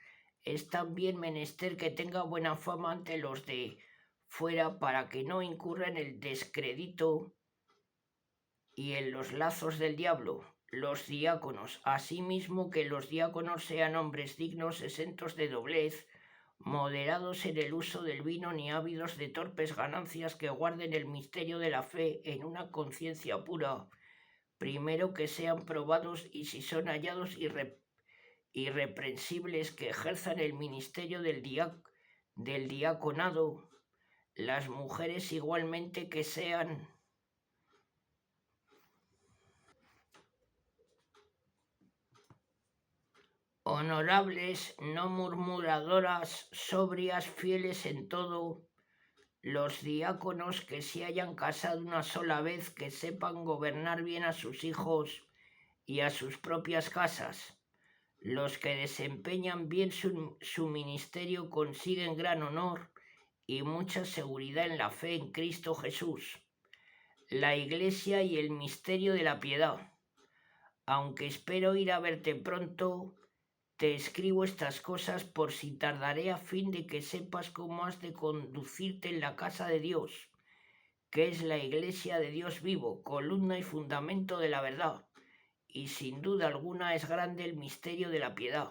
Es también menester que tenga buena fama ante los de fuera, para que no incurra en el descrédito y en los lazos del diablo. Los diáconos, asimismo que los diáconos sean hombres dignos, exentos de doblez, moderados en el uso del vino, ni ávidos de torpes ganancias, que guarden el misterio de la fe en una conciencia pura, primero que sean probados, y si son hallados irreprensibles, que ejerzan el ministerio del diaconado. Las mujeres igualmente que sean honorables, no murmuradoras, sobrias, fieles en todo. Los diáconos que se hayan casado una sola vez, que sepan gobernar bien a sus hijos y a sus propias casas. Los que desempeñan bien su ministerio consiguen gran honor y mucha seguridad en la fe en Cristo Jesús, la Iglesia y el misterio de la piedad. Aunque espero ir a verte pronto, te escribo estas cosas por si tardaré, a fin de que sepas cómo has de conducirte en la casa de Dios, que es la iglesia de Dios vivo, columna y fundamento de la verdad, y sin duda alguna es grande el misterio de la piedad,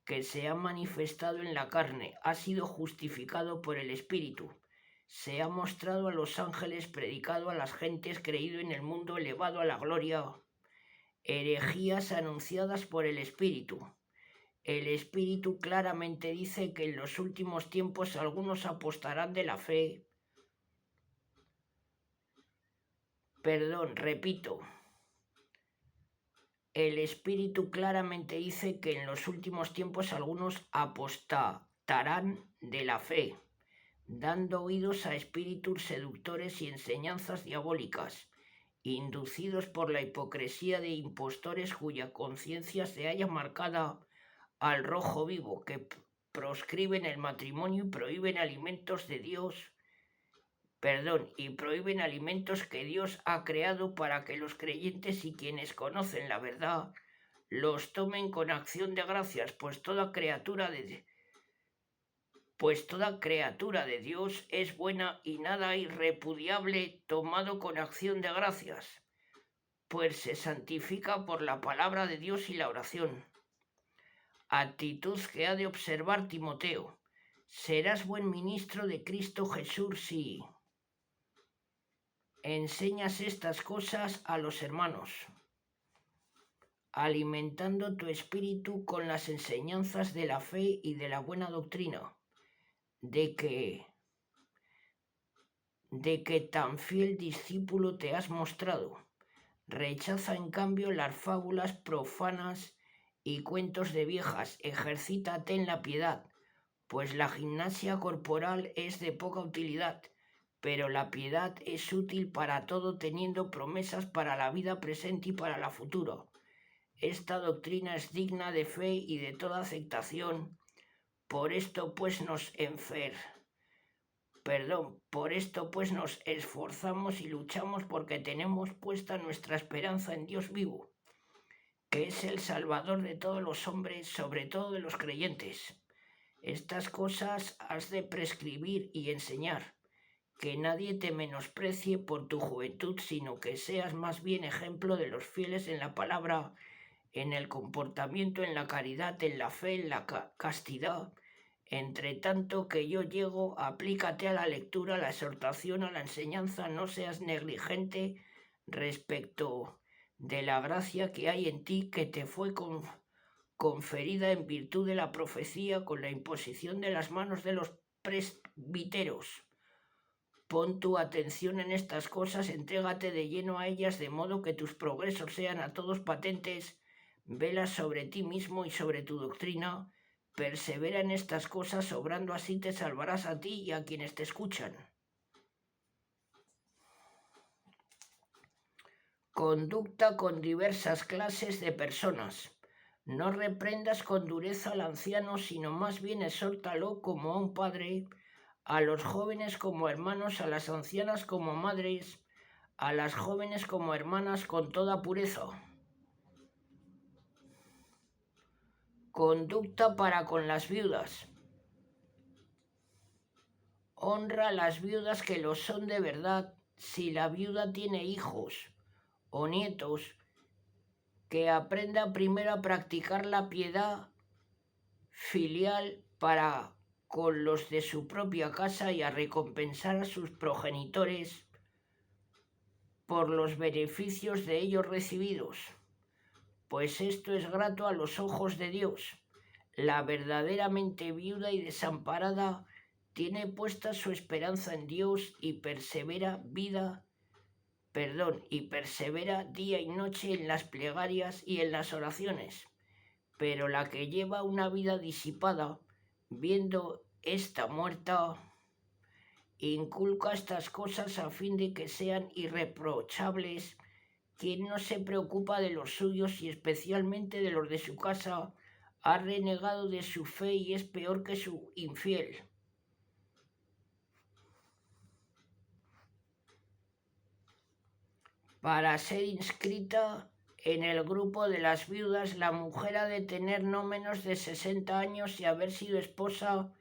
que se ha manifestado en la carne, ha sido justificado por el Espíritu, se ha mostrado a los ángeles, predicado a las gentes, creído en el mundo, elevado a la gloria, herejías anunciadas por el Espíritu. El Espíritu claramente dice que en los últimos tiempos algunos apostarán de la fe. El Espíritu claramente dice que en los últimos tiempos algunos apostatarán de la fe, dando oídos a espíritus seductores y enseñanzas diabólicas, inducidos por la hipocresía de impostores cuya conciencia se halla marcada al rojo vivo, que proscriben el matrimonio y prohíben alimentos que Dios ha creado para que los creyentes y quienes conocen la verdad los tomen con acción de gracias, pues toda criatura de Dios es buena, y nada irrepudiable tomado con acción de gracias, pues se santifica por la palabra de Dios y la oración. Actitud que ha de observar Timoteo. Serás buen ministro de Cristo Jesús si enseñas estas cosas a los hermanos, alimentando tu espíritu con las enseñanzas de la fe y de la buena doctrina, de que tan fiel discípulo te has mostrado. Rechaza en cambio las fábulas profanas y cuentos de viejas, ejercítate en la piedad, pues la gimnasia corporal es de poca utilidad, pero la piedad es útil para todo, teniendo promesas para la vida presente y para la futura. Esta doctrina es digna de fe y de toda aceptación. Por esto pues nos Perdón, por esto pues nos esforzamos y luchamos porque tenemos puesta nuestra esperanza en Dios vivo, que es el Salvador de todos los hombres, sobre todo de los creyentes. Estas cosas has de prescribir y enseñar, que nadie te menosprecie por tu juventud, sino que seas más bien ejemplo de los fieles en la palabra, en el comportamiento, en la caridad, en la fe, en la castidad. Entre tanto que yo llego, aplícate a la lectura, a la exhortación, a la enseñanza, no seas negligente respecto de la gracia que hay en ti, que te fue conferida en virtud de la profecía con la imposición de las manos de los presbíteros. Pon tu atención en estas cosas, entrégate de lleno a ellas, de modo que tus progresos sean a todos patentes. Vela sobre ti mismo y sobre tu doctrina. Persevera en estas cosas, obrando así te salvarás a ti y a quienes te escuchan. Conducta con diversas clases de personas. No reprendas con dureza al anciano, sino más bien exhórtalo como a un padre, a los jóvenes como hermanos, a las ancianas como madres, a las jóvenes como hermanas con toda pureza. Conducta para con las viudas. Honra a las viudas que lo son de verdad. Si la viuda tiene hijos o nietos, que aprenda primero a practicar la piedad filial para con los de su propia casa y a recompensar a sus progenitores por los beneficios de ellos recibidos, pues esto es grato a los ojos de Dios. La verdaderamente viuda y desamparada tiene puesta su esperanza en Dios y persevera día y noche en las plegarias y en las oraciones. Pero la que lleva una vida disipada, viendo esta muerta, inculca estas cosas a fin de que sean irreprochables. Quien no se preocupa de los suyos y especialmente de los de su casa, ha renegado de su fe y es peor que su infiel. Para ser inscrita en el grupo de las viudas, la mujer ha de tener no menos de 60 años y haber sido esposa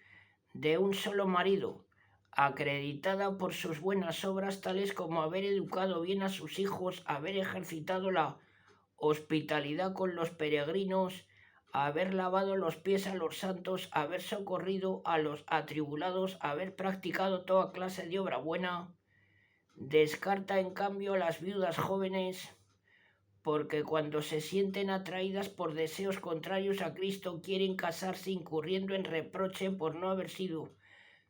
de un solo marido, acreditada por sus buenas obras, tales como haber educado bien a sus hijos, haber ejercitado la hospitalidad con los peregrinos, haber lavado los pies a los santos, haber socorrido a los atribulados, haber practicado toda clase de obra buena. Descarta en cambio a las viudas jóvenes, porque cuando se sienten atraídas por deseos contrarios a Cristo quieren casarse incurriendo en reproche por no haber sido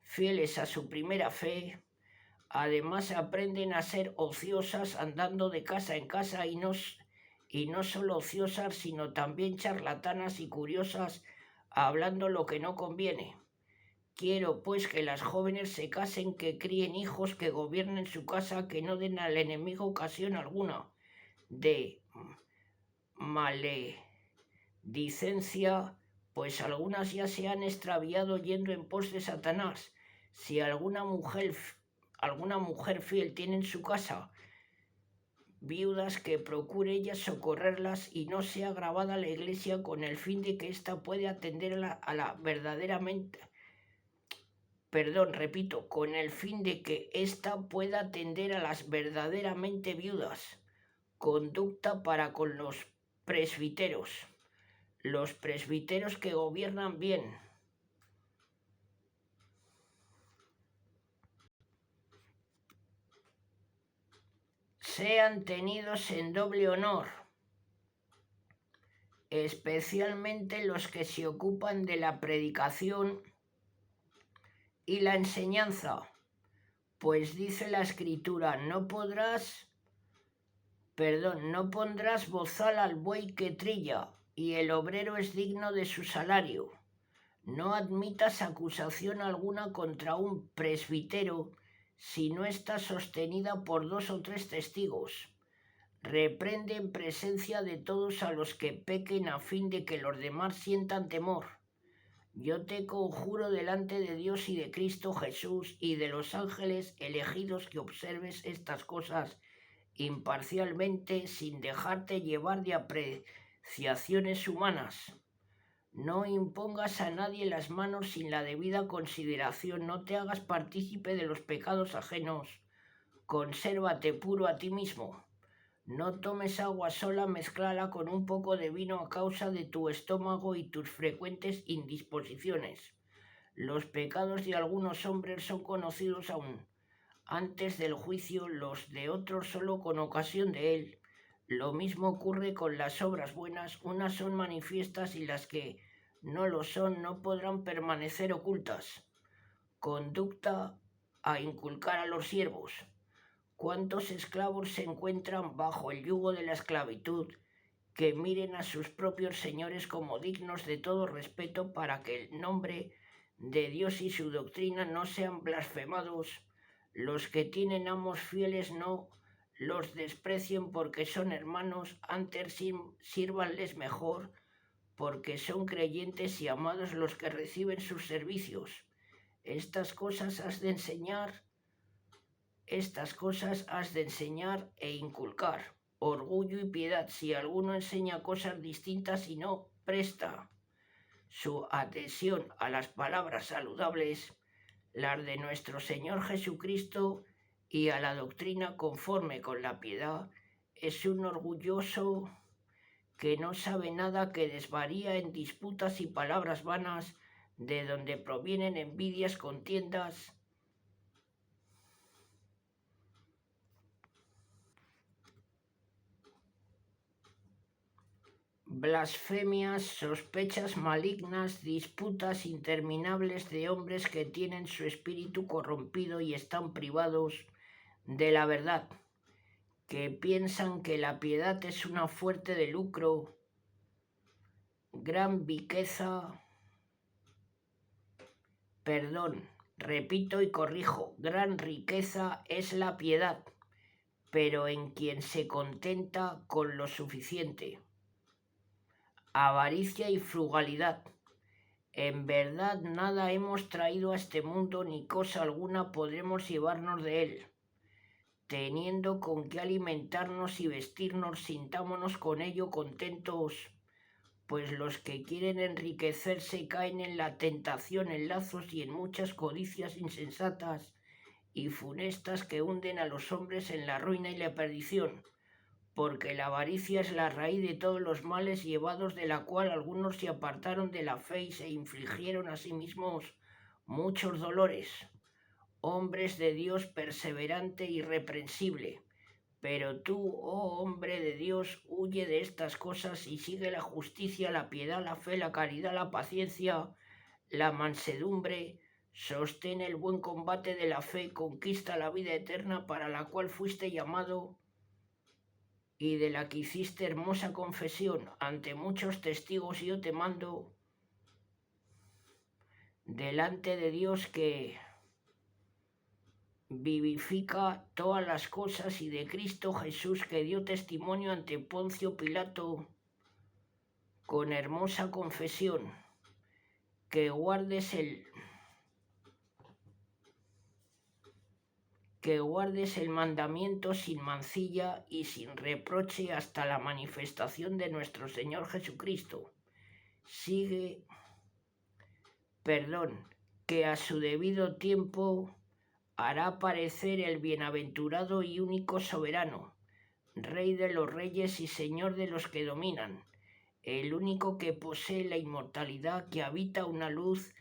fieles a su primera fe. Además aprenden a ser ociosas andando de casa en casa y no solo ociosas, sino también charlatanas y curiosas, hablando lo que no conviene. Quiero pues que las jóvenes se casen, que críen hijos, que gobiernen su casa, que no den al enemigo ocasión alguna de maledicencia, pues algunas ya se han extraviado yendo en pos de Satanás. Si alguna mujer fiel tiene en su casa viudas, que procure ella socorrerlas y no sea grabada la iglesia con el fin de que ésta pueda atender con el fin de que ésta pueda atender a las verdaderamente viudas. Conducta para con los presbíteros. Los presbíteros que gobiernan bien sean tenidos en doble honor, especialmente los que se ocupan de la predicación y la enseñanza, pues dice la Escritura, no pondrás bozal al buey que trilla, y el obrero es digno de su salario. No admitas acusación alguna contra un presbítero si no está sostenida por 2 o 3 testigos. Reprende en presencia de todos a los que pequen a fin de que los demás sientan temor. Yo te conjuro delante de Dios y de Cristo Jesús y de los ángeles elegidos que observes estas cosas imparcialmente sin dejarte llevar de apreciaciones humanas. No impongas a nadie las manos sin la debida consideración, no te hagas partícipe de los pecados ajenos, consérvate puro a ti mismo. No tomes agua sola, mezclala con un poco de vino a causa de tu estómago y tus frecuentes indisposiciones. Los pecados de algunos hombres son conocidos aún antes del juicio, los de otros solo con ocasión de él. Lo mismo ocurre con las obras buenas, unas son manifiestas y las que no lo son no podrán permanecer ocultas. Conducta a inculcar a los siervos. ¿Cuántos esclavos se encuentran bajo el yugo de la esclavitud que miren a sus propios señores como dignos de todo respeto para que el nombre de Dios y su doctrina no sean blasfemados? Los que tienen amos fieles no los desprecien porque son hermanos, antes sírvanles mejor porque son creyentes y amados los que reciben sus servicios. Estas cosas has de enseñar e inculcar. Orgullo y piedad. Si alguno enseña cosas distintas y no presta su adhesión a las palabras saludables, las de nuestro Señor Jesucristo, y a la doctrina conforme con la piedad, es un orgulloso que no sabe nada, que desvaría en disputas y palabras vanas, de donde provienen envidias, contiendas, blasfemias, sospechas malignas, disputas interminables de hombres que tienen su espíritu corrompido y están privados de la verdad, que piensan que la piedad es una fuente de lucro, gran riqueza, repito y corrijo, gran riqueza es la piedad, pero en quien se contenta con lo suficiente. Avaricia y frugalidad. En verdad nada hemos traído a este mundo, ni cosa alguna podremos llevarnos de él. Teniendo con qué alimentarnos y vestirnos, sintámonos con ello contentos, pues los que quieren enriquecerse caen en la tentación, en lazos y en muchas codicias insensatas y funestas que hunden a los hombres en la ruina y la perdición, porque la avaricia es la raíz de todos los males, llevados de la cual algunos se apartaron de la fe y se infligieron a sí mismos muchos dolores. Hombres de Dios perseverante y irreprensible. Pero tú, oh hombre de Dios, huye de estas cosas y sigue la justicia, la piedad, la fe, la caridad, la paciencia, la mansedumbre. Sostén el buen combate de la fe, conquista la vida eterna para la cual fuiste llamado y de la que hiciste hermosa confesión ante muchos testigos. Yo te mando delante de Dios, que vivifica todas las cosas, y de Cristo Jesús, que dio testimonio ante Poncio Pilato con hermosa confesión, que guardes el mandamiento sin mancilla y sin reproche hasta la manifestación de nuestro Señor Jesucristo. Que a su debido tiempo hará aparecer el bienaventurado y único soberano, Rey de los reyes y Señor de los que dominan, el único que posee la inmortalidad, que habita una luz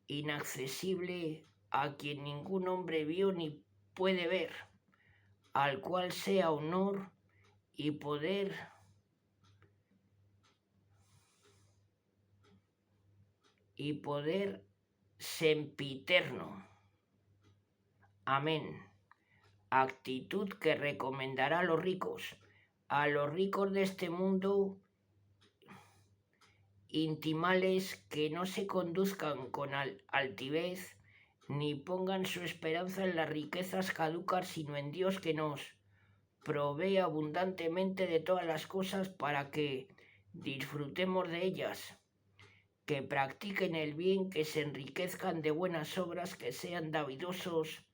inaccesible a quien ningún hombre vio ni puede ver, al cual sea honor y poder sempiterno. Amén. Actitud que recomendará a los ricos de este mundo, intimales, que no se conduzcan con altivez, ni pongan su esperanza en las riquezas caducas, sino en Dios, que nos provee abundantemente de todas las cosas para que disfrutemos de ellas, que practiquen el bien, que se enriquezcan de buenas obras, que sean davidosos,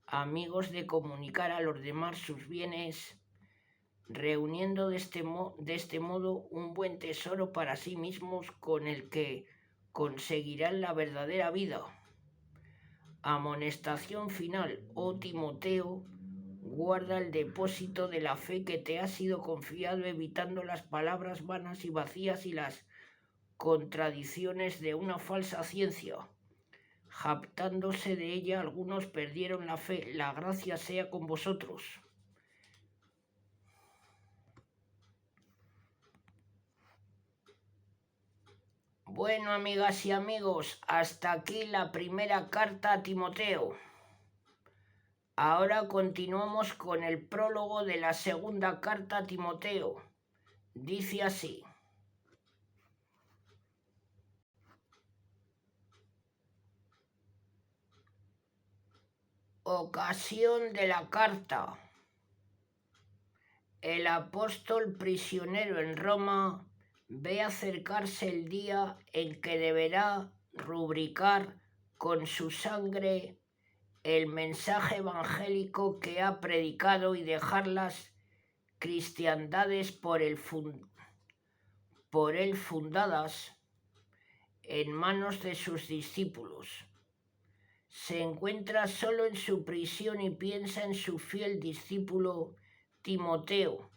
amigos de comunicar a los demás sus bienes, reuniendo de este modo un buen tesoro para sí mismos con el que conseguirán la verdadera vida. Amonestación final, oh Timoteo, guarda el depósito de la fe que te ha sido confiado, evitando las palabras vanas y vacías y las contradicciones de una falsa ciencia. Jactándose de ella, algunos perdieron la fe. La gracia sea con vosotros. Bueno, amigas y amigos, hasta aquí la primera carta a Timoteo. Ahora continuamos con el prólogo de la segunda carta a Timoteo. Dice así: ocasión de la carta. El apóstol prisionero en Roma ve acercarse el día en que deberá rubricar con su sangre el mensaje evangélico que ha predicado y dejar las cristiandades por él fundadas en manos de sus discípulos. Se encuentra solo en su prisión y piensa en su fiel discípulo Timoteo,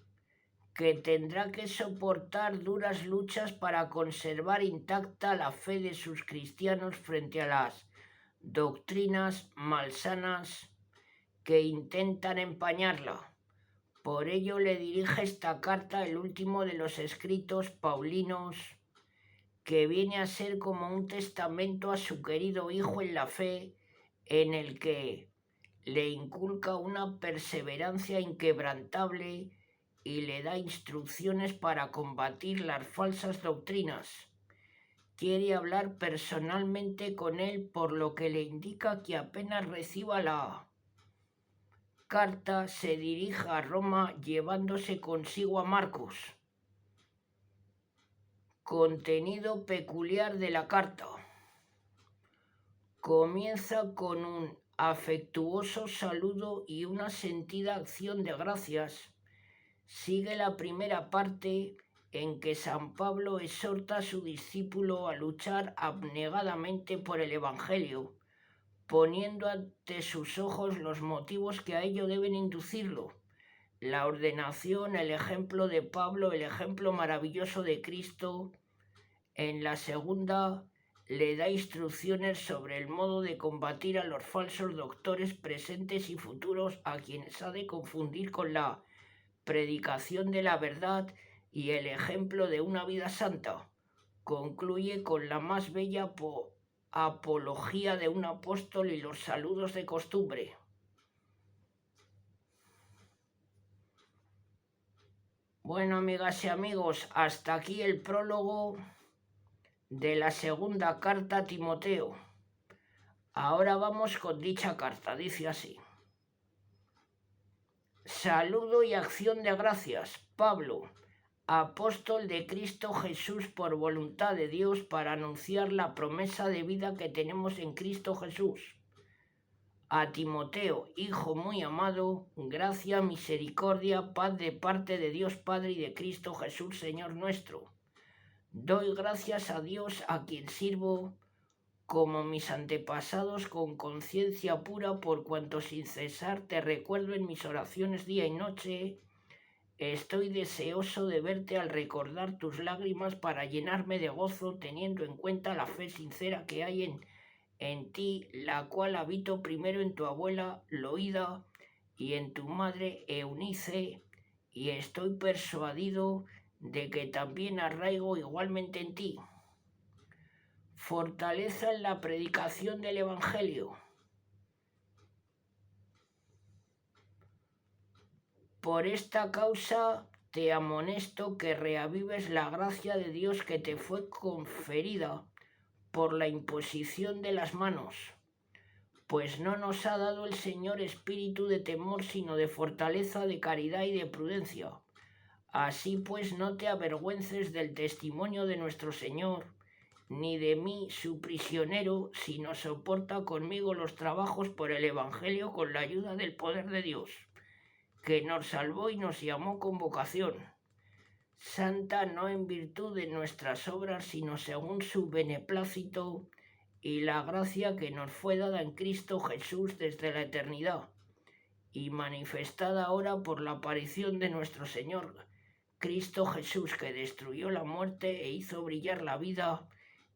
que tendrá que soportar duras luchas para conservar intacta la fe de sus cristianos frente a las doctrinas malsanas que intentan empañarla. Por ello le dirige esta carta, el último de los escritos paulinos, que viene a ser como un testamento a su querido hijo en la fe, en el que le inculca una perseverancia inquebrantable y le da instrucciones para combatir las falsas doctrinas. Quiere hablar personalmente con él, por lo que le indica que apenas reciba la carta se dirija a Roma llevándose consigo a Marcos. Contenido peculiar de la carta. Comienza con un afectuoso saludo y una sentida acción de gracias. Sigue la primera parte en que San Pablo exhorta a su discípulo a luchar abnegadamente por el Evangelio, poniendo ante sus ojos los motivos que a ello deben inducirlo: la ordenación, el ejemplo de Pablo, el ejemplo maravilloso de Cristo. En la segunda le da instrucciones sobre el modo de combatir a los falsos doctores presentes y futuros, a quienes ha de confundir con la predicación de la verdad y el ejemplo de una vida santa. Concluye con la más bella apología de un apóstol y los saludos de costumbre. Bueno, amigas y amigos, hasta aquí el prólogo de la segunda carta a Timoteo. Ahora vamos con dicha carta. Dice así: saludo y acción de gracias. Pablo, apóstol de Cristo Jesús por voluntad de Dios, para anunciar la promesa de vida que tenemos en Cristo Jesús. A Timoteo, hijo muy amado, gracia, misericordia, paz de parte de Dios Padre y de Cristo Jesús, Señor nuestro. Doy gracias a Dios, a quien sirvo como mis antepasados con conciencia pura, por cuanto sin cesar te recuerdo en mis oraciones día y noche. Estoy deseoso de verte al recordar tus lágrimas, para llenarme de gozo, teniendo en cuenta la fe sincera que hay en ti, la cual habito primero en tu abuela Loida y en tu madre Eunice, y estoy persuadido de que también arraigo igualmente en ti. Fortaleza en la predicación del Evangelio. Por esta causa te amonesto que reavives la gracia de Dios que te fue conferida por la imposición de las manos, pues no nos ha dado el Señor espíritu de temor, sino de fortaleza, de caridad y de prudencia. Así pues, no te avergüences del testimonio de nuestro Señor, ni de mí su prisionero, sino soporta conmigo los trabajos por el Evangelio con la ayuda del poder de Dios, que nos salvó y nos llamó con vocación santa, no en virtud de nuestras obras, sino según su beneplácito y la gracia que nos fue dada en Cristo Jesús desde la eternidad, y manifestada ahora por la aparición de nuestro Señor Cristo Jesús, que destruyó la muerte e hizo brillar la vida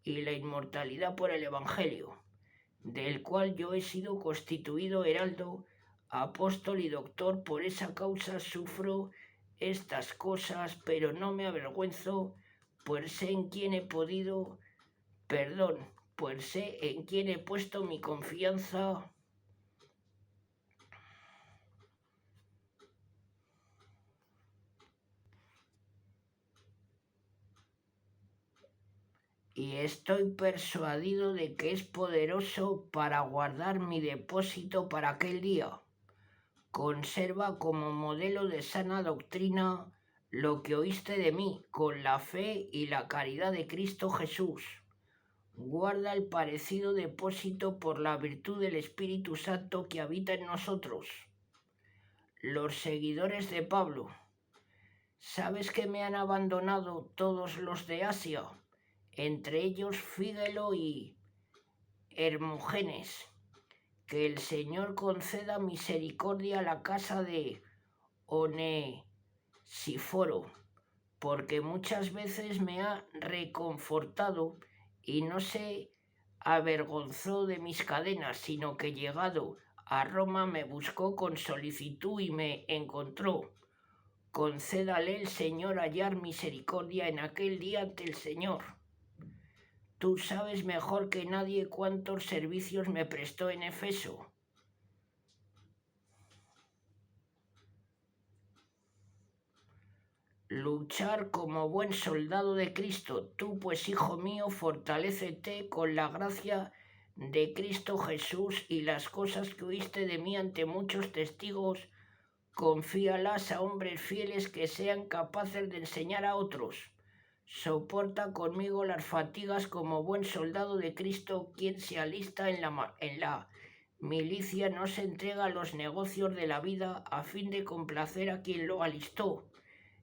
y la inmortalidad por el Evangelio, del cual yo he sido constituido heraldo, apóstol y doctor. Por esa causa sufro estas cosas, pero no me avergüenzo, pues sé en quién he podido, pues sé en quién he puesto mi confianza. Y estoy persuadido de que es poderoso para guardar mi depósito para aquel día. Conserva como modelo de sana doctrina lo que oíste de mí, con la fe y la caridad de Cristo Jesús. Guarda el parecido depósito por la virtud del Espíritu Santo que habita en nosotros. Los seguidores de Pablo. ¿Sabes que me han abandonado todos los de Asia? Entre ellos Fígelo y Hermógenes. Que el Señor conceda misericordia a la casa de Onesíforo, porque muchas veces me ha reconfortado y no se avergonzó de mis cadenas, sino que llegado a Roma me buscó con solicitud y me encontró. Concédale el Señor hallar misericordia en aquel día ante el Señor. Tú sabes mejor que nadie cuántos servicios me prestó en Efeso. Luchar como buen soldado de Cristo. Tú, pues, hijo mío, fortalécete con la gracia de Cristo Jesús, y las cosas que oíste de mí ante muchos testigos, confíalas a hombres fieles que sean capaces de enseñar a otros. Soporta conmigo las fatigas como buen soldado de Cristo. Quien se alista en la milicia no se entrega a los negocios de la vida a fin de complacer a quien lo alistó.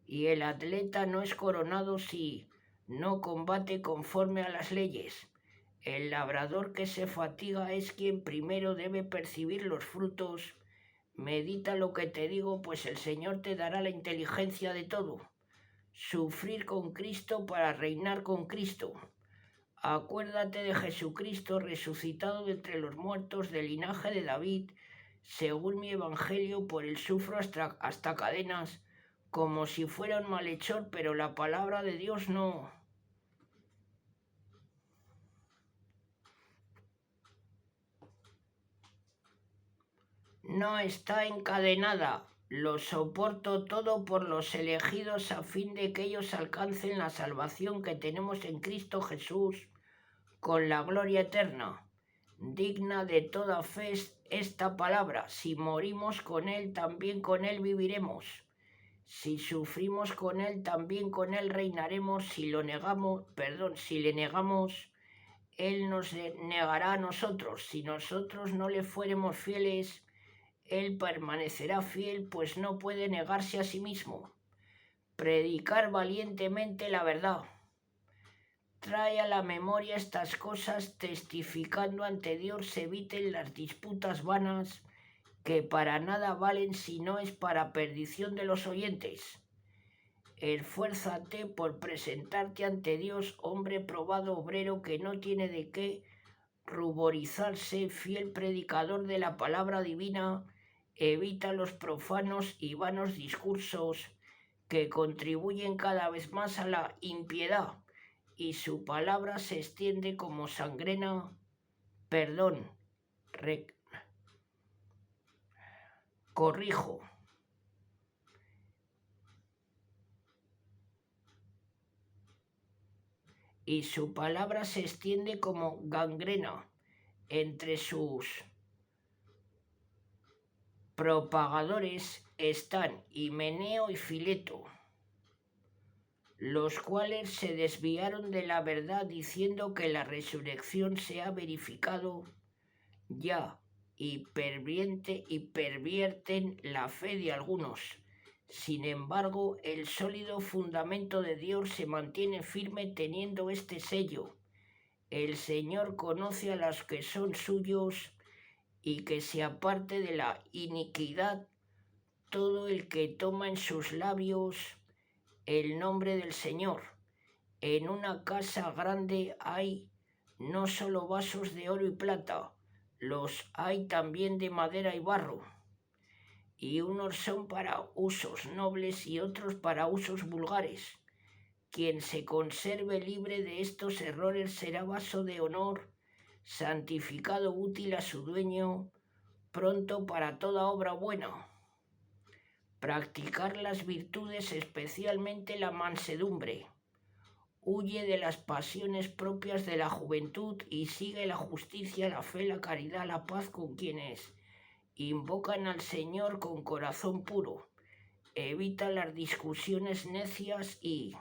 Y el atleta no es coronado si no combate conforme a las leyes. El labrador que se fatiga es quien primero debe percibir los frutos. Medita lo que te digo, pues el Señor te dará la inteligencia de todo. Sufrir con Cristo para reinar con Cristo. Acuérdate de Jesucristo, resucitado de entre los muertos, del linaje de David, según mi evangelio. Por él sufro hasta cadenas, como si fuera un malhechor, pero la palabra de Dios no está encadenada. Lo soporto todo por los elegidos, a fin de que ellos alcancen la salvación que tenemos en Cristo Jesús con la gloria eterna. Digna de toda fe es esta palabra: si morimos con Él, también con Él viviremos. Si sufrimos con Él, también con Él reinaremos. Si le negamos, Él nos negará a nosotros. Si nosotros no le fuéremos fieles, Él permanecerá fiel, pues no puede negarse a sí mismo. Predicar valientemente la verdad. Trae a la memoria estas cosas, testificando ante Dios se eviten las disputas vanas, que para nada valen si no es para perdición de los oyentes. Esfuérzate por presentarte ante Dios, hombre probado, obrero que no tiene de qué ruborizarse, fiel predicador de la palabra divina. Evita los profanos y vanos discursos que contribuyen cada vez más a la impiedad, y su palabra se extiende como sangrena. Corrijo. Y su palabra se extiende como gangrena entre sus propagadores están Himeneo y Fileto, los cuales se desviaron de la verdad diciendo que la resurrección se ha verificado ya y pervierten la fe de algunos. Sin embargo, el sólido fundamento de Dios se mantiene firme teniendo este sello. El Señor conoce a los que son suyos y que se aparte de la iniquidad todo el que toma en sus labios el nombre del Señor. En una casa grande hay no solo vasos de oro y plata, los hay también de madera y barro, y unos son para usos nobles y otros para usos vulgares. Quien se conserve libre de estos errores será vaso de honor, santificado útil a su dueño, pronto para toda obra buena. Practicar las virtudes, especialmente la mansedumbre. Huye de las pasiones propias de la juventud y sigue la justicia, la fe, la caridad, la paz con quienes invocan al Señor con corazón puro. Evita las discusiones necias y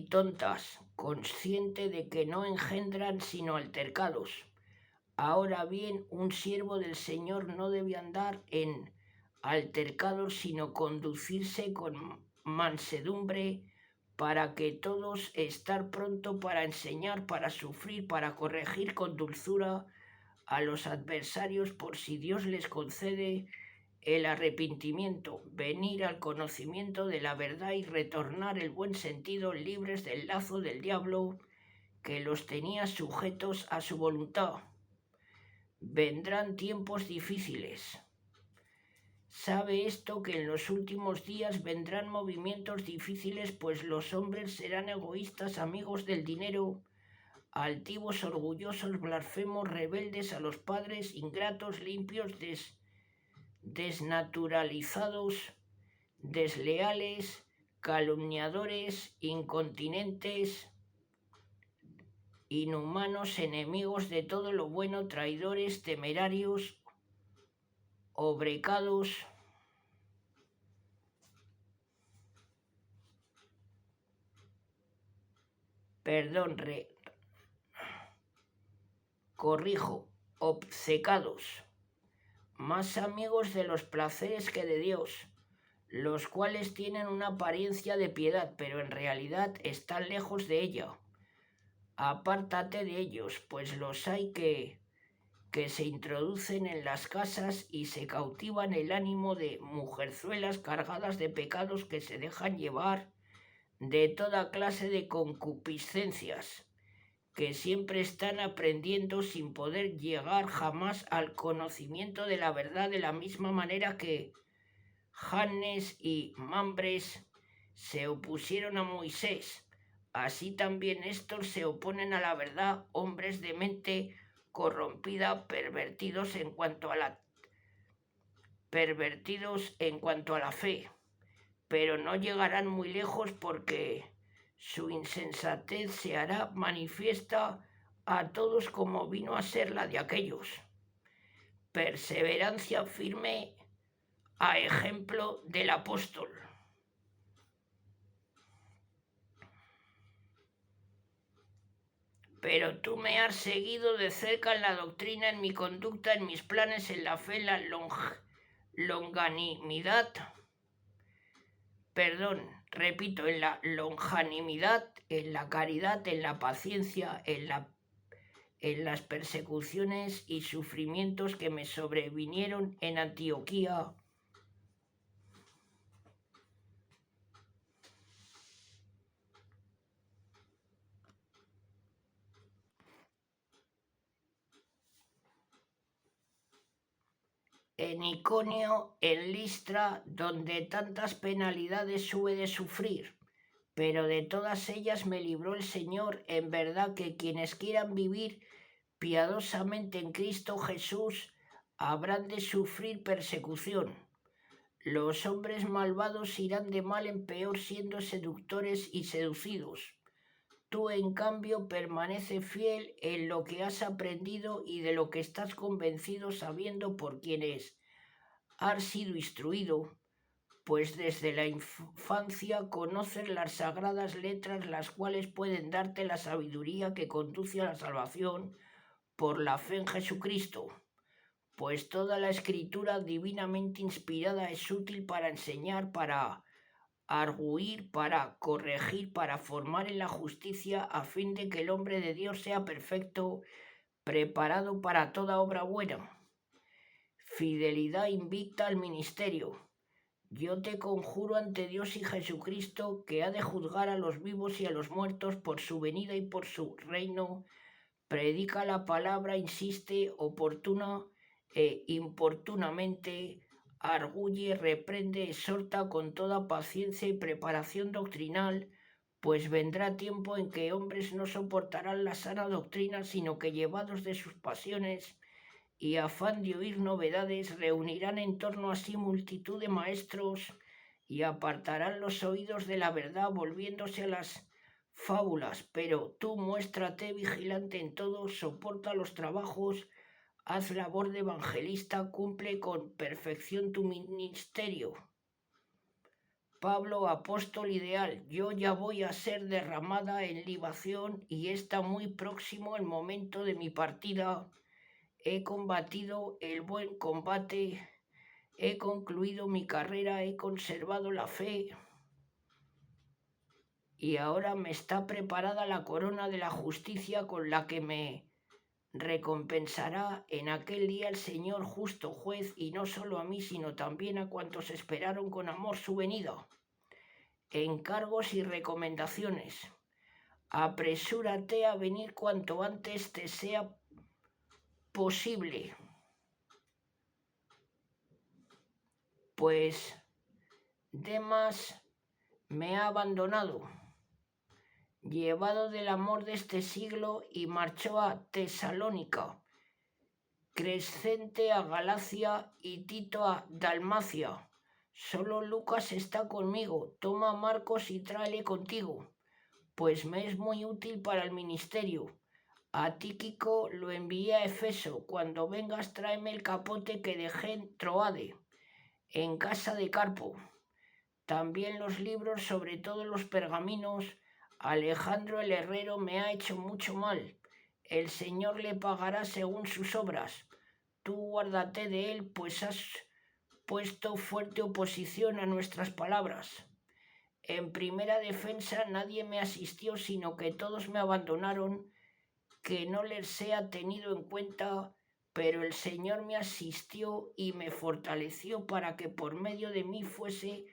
tontas, consciente de que no engendran sino altercados. Ahora bien, un siervo del Señor no debe andar en altercados, sino conducirse con mansedumbre, para que todos estar pronto para enseñar, para sufrir, para corregir con dulzura a los adversarios, por si Dios les concede el arrepentimiento, venir al conocimiento de la verdad y retornar el buen sentido, libres del lazo del diablo que los tenía sujetos a su voluntad. Vendrán tiempos difíciles. Sabe esto, que en los últimos días vendrán movimientos difíciles, pues los hombres serán egoístas, amigos del dinero, altivos, orgullosos, blasfemos, rebeldes a los padres, ingratos, limpios, desnaturalizados, desleales, calumniadores, incontinentes, inhumanos, enemigos de todo lo bueno, traidores, temerarios, obcecados, obcecados, más amigos de los placeres que de Dios, los cuales tienen una apariencia de piedad, pero en realidad están lejos de ella. Apártate de ellos, pues los hay que se introducen en las casas y se cautivan el ánimo de mujerzuelas cargadas de pecados, que se dejan llevar de toda clase de concupiscencias, que siempre están aprendiendo sin poder llegar jamás al conocimiento de la verdad, de la misma manera que Jannes y Mambres se opusieron a Moisés. Así también estos se oponen a la verdad, hombres de mente corrompida, pervertidos en cuanto a la fe, pero no llegarán muy lejos, porque su insensatez se hará manifiesta a todos, como vino a ser la de aquellos. Perseverancia firme a ejemplo del apóstol. Pero tú me has seguido de cerca en la doctrina, en mi conducta, en mis planes, en la fe, en la longanimidad. En la longanimidad, en la caridad, en la paciencia, en las persecuciones y sufrimientos que me sobrevinieron en Antioquía. En Iconio, en Listra, donde tantas penalidades hube de sufrir, pero de todas ellas me libró el Señor. En verdad que quienes quieran vivir piadosamente en Cristo Jesús habrán de sufrir persecución. Los hombres malvados irán de mal en peor, siendo seductores y seducidos. Tú, en cambio, permanece fiel en lo que has aprendido y de lo que estás convencido, sabiendo por quién es. has sido instruido, pues desde la infancia conoces las sagradas letras, las cuales pueden darte la sabiduría que conduce a la salvación por la fe en Jesucristo. Pues toda la escritura divinamente inspirada es útil para enseñar, para arguir, para corregir, para formar en la justicia, a fin de que el hombre de Dios sea perfecto, preparado para toda obra buena. Fidelidad invicta al ministerio. Yo te conjuro ante Dios y Jesucristo, que ha de juzgar a los vivos y a los muertos por su venida y por su reino. Predica la palabra, insiste oportuna e importunamente, arguye, reprende, exhorta con toda paciencia y preparación doctrinal, pues vendrá tiempo en que hombres no soportarán la sana doctrina, sino que llevados de sus pasiones y afán de oír novedades, reunirán en torno a sí multitud de maestros y apartarán los oídos de la verdad, volviéndose a las fábulas. Pero tú muéstrate vigilante en todo, soporta los trabajos, haz labor de evangelista, cumple con perfección tu ministerio. Pablo, apóstol ideal, yo ya voy a ser derramada en libación y está muy próximo el momento de mi partida. He combatido el buen combate, he concluido mi carrera, he conservado la fe y ahora me está preparada la corona de la justicia con la que me recompensará en aquel día el Señor justo juez, y no solo a mí, sino también a cuantos esperaron con amor su venida. Encargos y recomendaciones. Apresúrate a venir cuanto antes te sea posible, pues Demas me ha abandonado, llevado del amor de este siglo, y marchó a Tesalónica, Crescente a Galacia y Tito a Dalmacia. Solo Lucas está conmigo. Toma a Marcos y tráele contigo, pues me es muy útil para el ministerio. A Tíquico lo envié a Efeso. Cuando vengas tráeme el capote que dejé en Troade, en casa de Carpo. También los libros, sobre todo los pergaminos. Alejandro el herrero me ha hecho mucho mal. El Señor le pagará según sus obras. Tú guárdate de él, pues has puesto fuerte oposición a nuestras palabras. En primera defensa nadie me asistió, sino que todos me abandonaron, que no les sea tenido en cuenta, pero el Señor me asistió y me fortaleció para que por medio de mí fuese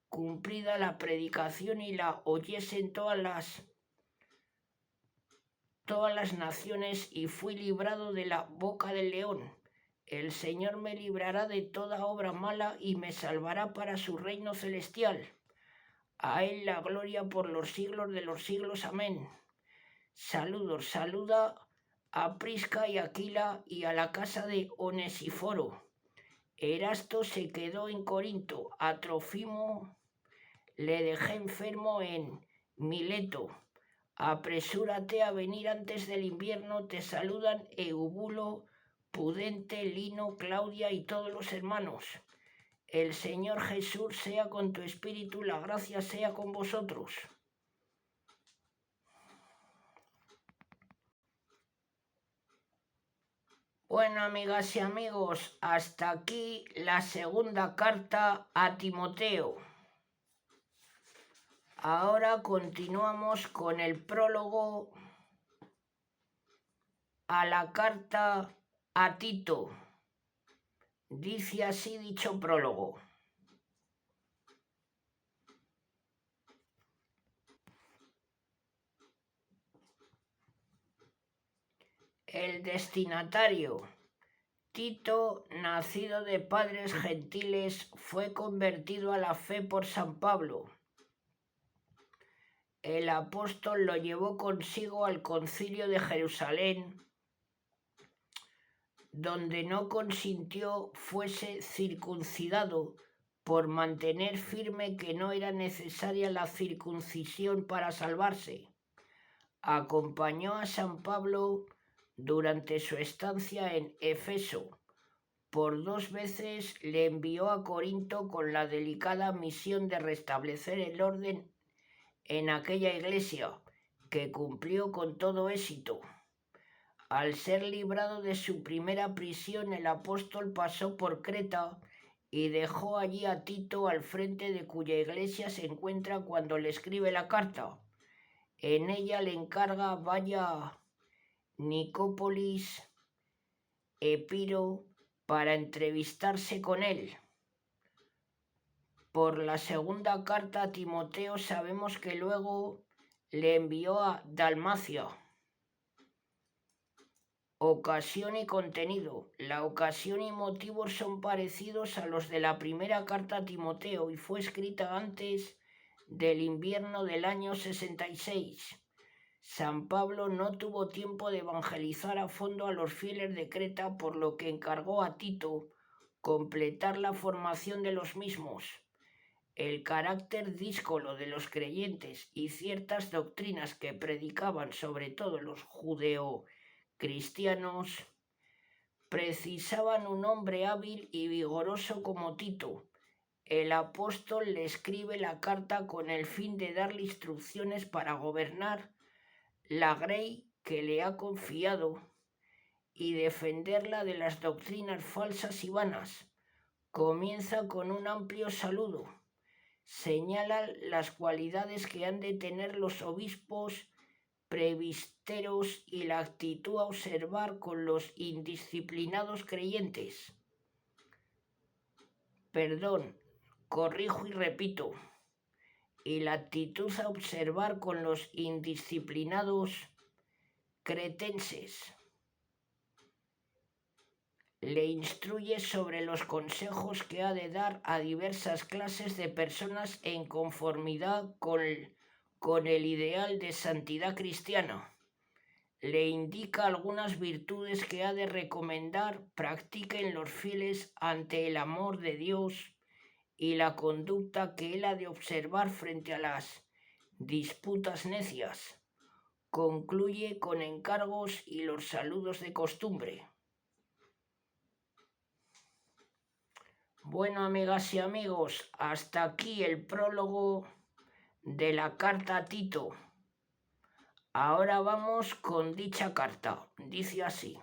cumplida la predicación y la oyesen todas las naciones, y fui librado de la boca del león. El Señor me librará de toda obra mala y me salvará para su reino celestial. A Él la gloria por los siglos de los siglos. Amén. Saludos, saluda a Prisca y Aquila y a la casa de Onesíforo. Erasto se quedó en Corinto. A Trófimo le dejé enfermo en Mileto. Apresúrate a venir antes del invierno. Te saludan Eubulo, Pudente, Lino, Claudia y todos los hermanos. El Señor Jesús sea con tu espíritu, la gracia sea con vosotros. Bueno, amigas y amigos, hasta aquí la segunda carta a Timoteo. Ahora continuamos con el prólogo a la carta a Tito. Dice así dicho prólogo. El destinatario. Tito, nacido de padres gentiles, fue convertido a la fe por San Pablo. El apóstol lo llevó consigo al concilio de Jerusalén, donde no consintió fuese circuncidado, por mantener firme que no era necesaria la circuncisión para salvarse. Acompañó a San Pablo durante su estancia en Efeso, por 2 veces le envió a Corinto con la delicada misión de restablecer el orden en aquella iglesia, que cumplió con todo éxito. Al ser librado de su primera prisión, el apóstol pasó por Creta y dejó allí a Tito al frente de cuya iglesia se encuentra cuando le escribe la carta. En ella le encarga vaya a Nicópolis, Epiro, para entrevistarse con él. Por la segunda carta a Timoteo sabemos que luego le envió a Dalmacia. Ocasión y contenido. La ocasión y motivos son parecidos a los de la primera carta a Timoteo y fue escrita antes del invierno del año 66. San Pablo no tuvo tiempo de evangelizar a fondo a los fieles de Creta, por lo que encargó a Tito completar la formación de los mismos. El carácter díscolo de los creyentes y ciertas doctrinas que predicaban sobre todo los judeocristianos precisaban un hombre hábil y vigoroso como Tito. El apóstol le escribe la carta con el fin de darle instrucciones para gobernar la grey que le ha confiado y defenderla de las doctrinas falsas y vanas. Comienza con un amplio saludo. Señala las cualidades que han de tener los obispos, presbíteros y la actitud a observar con los indisciplinados creyentes. Perdón, corrijo y repito. Y la actitud a observar con los indisciplinados cretenses. Le instruye sobre los consejos que ha de dar a diversas clases de personas en conformidad con el ideal de santidad cristiana. Le indica algunas virtudes que ha de recomendar practiquen los fieles ante el amor de Dios y la conducta que él ha de observar frente a las disputas necias. Concluye con encargos y los saludos de costumbre. Bueno, amigas y amigos, hasta aquí el prólogo de la carta a Tito. Ahora vamos con dicha carta. Dice así.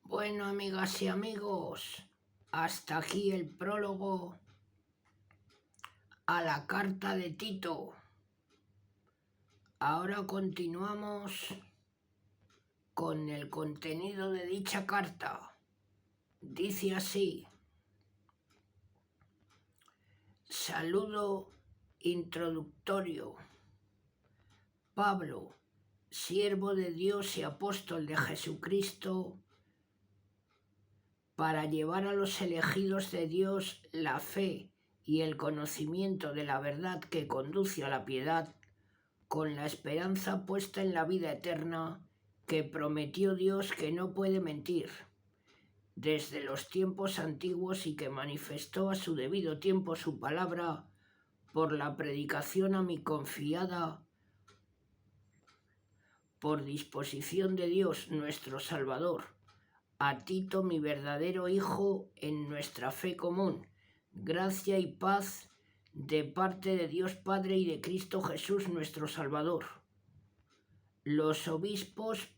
Bueno, amigas y amigos, hasta aquí el prólogo a la carta de Tito. Ahora continuamos con el contenido de dicha carta. Dice así. Saludo introductorio. Pablo, siervo de Dios y apóstol de Jesucristo, para llevar a los elegidos de Dios la fe y el conocimiento de la verdad que conduce a la piedad, con la esperanza puesta en la vida eterna que prometió Dios, que no puede mentir, desde los tiempos antiguos, y que manifestó a su debido tiempo su palabra por la predicación a mí confiada por disposición de Dios nuestro Salvador, a Tito, mi verdadero hijo en nuestra fe común. Gracia y paz de parte de Dios Padre y de Cristo Jesús nuestro Salvador. Los obispos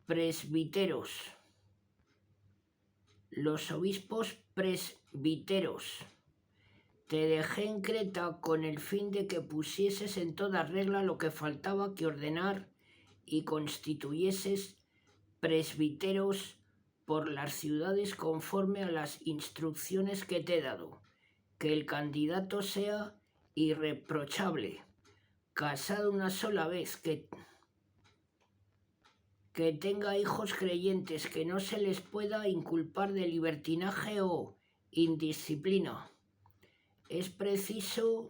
presbíteros. Te dejé en Creta con el fin de que pusieses en toda regla lo que faltaba que ordenar y constituyeses presbíteros por las ciudades conforme a las instrucciones que te he dado. Que el candidato sea irreprochable, casado una sola vez, que tenga hijos creyentes, que no se les pueda inculpar de libertinaje o indisciplina. Es preciso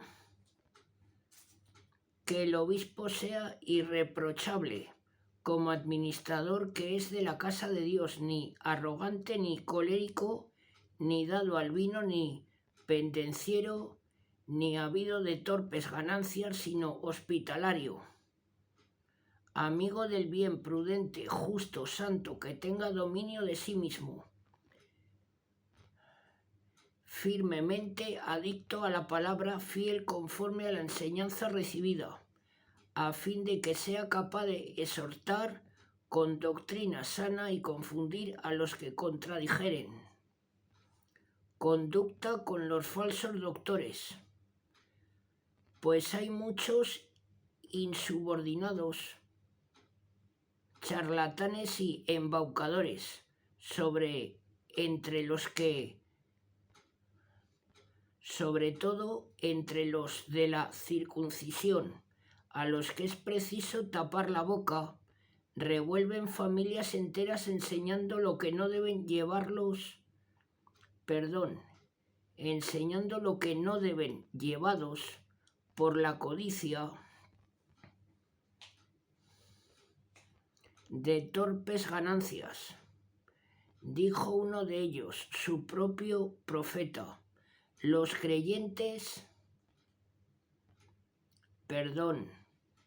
que el obispo sea irreprochable como administrador, que es de la casa de Dios, ni arrogante, ni colérico, ni dado al vino, ni pendenciero, ni habido de torpes ganancias, sino hospitalario, amigo del bien, prudente, justo, santo, que tenga dominio de sí mismo, firmemente adicto a la palabra, fiel conforme a la enseñanza recibida, a fin de que sea capaz de exhortar con doctrina sana y confundir a los que contradijeren. Conducta con los falsos doctores, pues hay muchos insubordinados, charlatanes y embaucadores, sobre todo entre los de la circuncisión, a los que es preciso tapar la boca, revuelven familias enteras enseñando lo que no deben llevados por la codicia de torpes ganancias. Dijo uno de ellos, su propio profeta, los creyentes,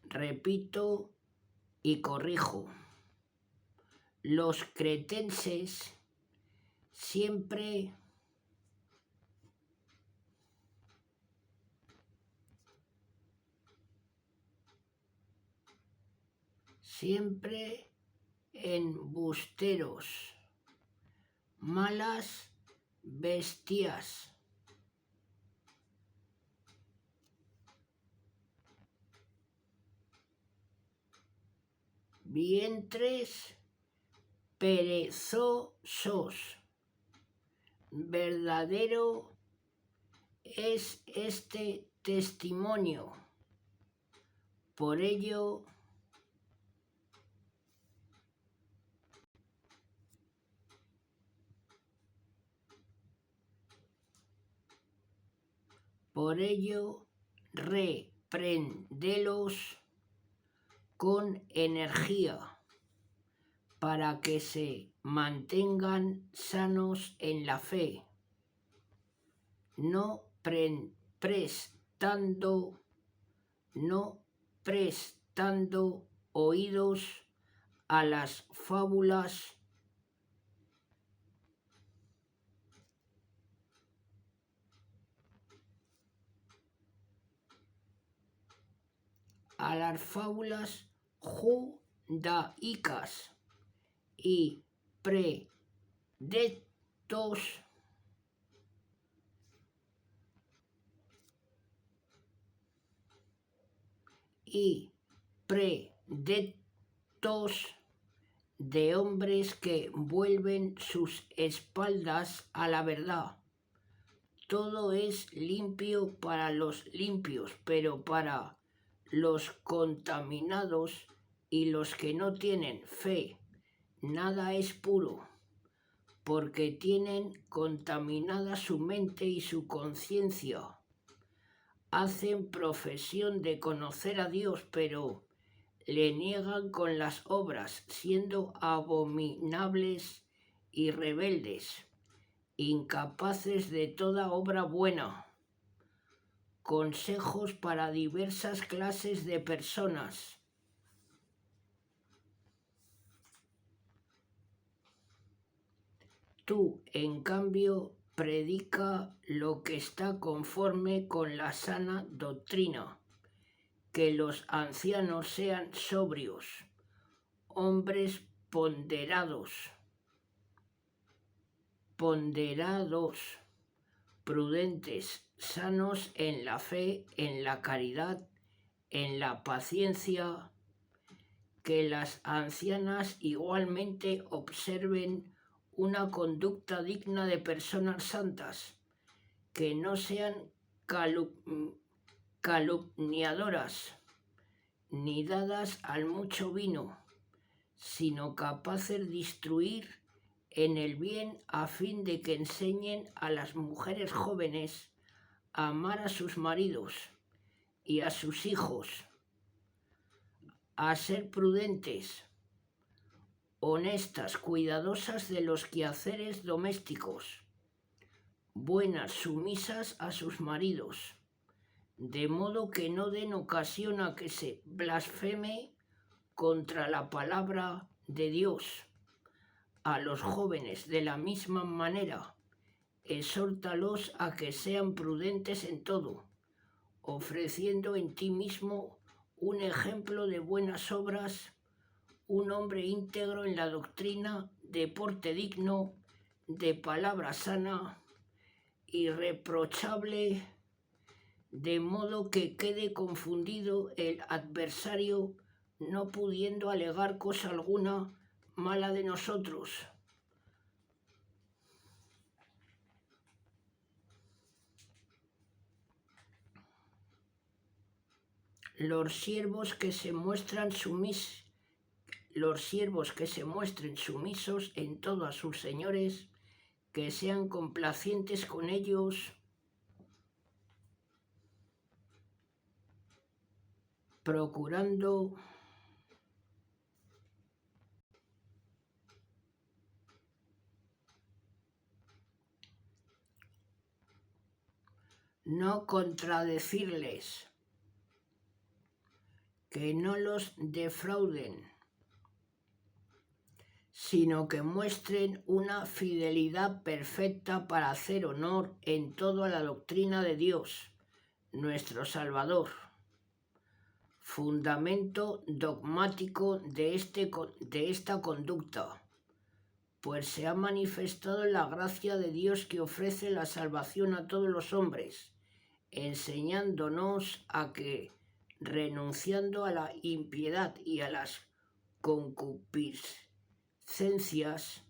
repito y corrijo, los cretenses siempre embusteros, malas bestias, vientres perezosos. Verdadero es este testimonio. Por ello, repréndelos con energía para que se mantengan sanos en la fe, no prestando oídos a las fábulas judaicas y predictos de hombres que vuelven sus espaldas a la verdad. Todo es limpio para los limpios, pero para los contaminados y los que no tienen fe, nada es puro, porque tienen contaminada su mente y su conciencia. Hacen profesión de conocer a Dios, pero le niegan con las obras, siendo abominables y rebeldes, incapaces de toda obra buena. Consejos para diversas clases de personas. Tú, en cambio, predica lo que está conforme con la sana doctrina, que los ancianos sean sobrios, hombres ponderados, prudentes, sanos en la fe, en la caridad, en la paciencia, que las ancianas igualmente observen una conducta digna de personas santas, que no sean calumniadoras, ni dadas al mucho vino, sino capaces de instruir en el bien, a fin de que enseñen a las mujeres jóvenes a amar a sus maridos y a sus hijos, a ser prudentes, honestas, cuidadosas de los quehaceres domésticos, buenas, sumisas a sus maridos, de modo que no den ocasión a que se blasfeme contra la palabra de Dios. A los jóvenes, de la misma manera, exhórtalos a que sean prudentes en todo, ofreciendo en ti mismo un ejemplo de buenas obras, un hombre íntegro en la doctrina, de porte digno, de palabra sana, irreprochable, de modo que quede confundido el adversario, no pudiendo alegar cosa alguna mala de nosotros. Los siervos que se muestren sumisos en todo a sus señores, que sean complacientes con ellos, procurando no contradecirles, que no los defrauden, sino que muestren una fidelidad perfecta para hacer honor en toda la doctrina de Dios, nuestro Salvador, fundamento dogmático de esta conducta, pues se ha manifestado la gracia de Dios que ofrece la salvación a todos los hombres, enseñándonos a que, renunciando a la impiedad y a las concupiscencias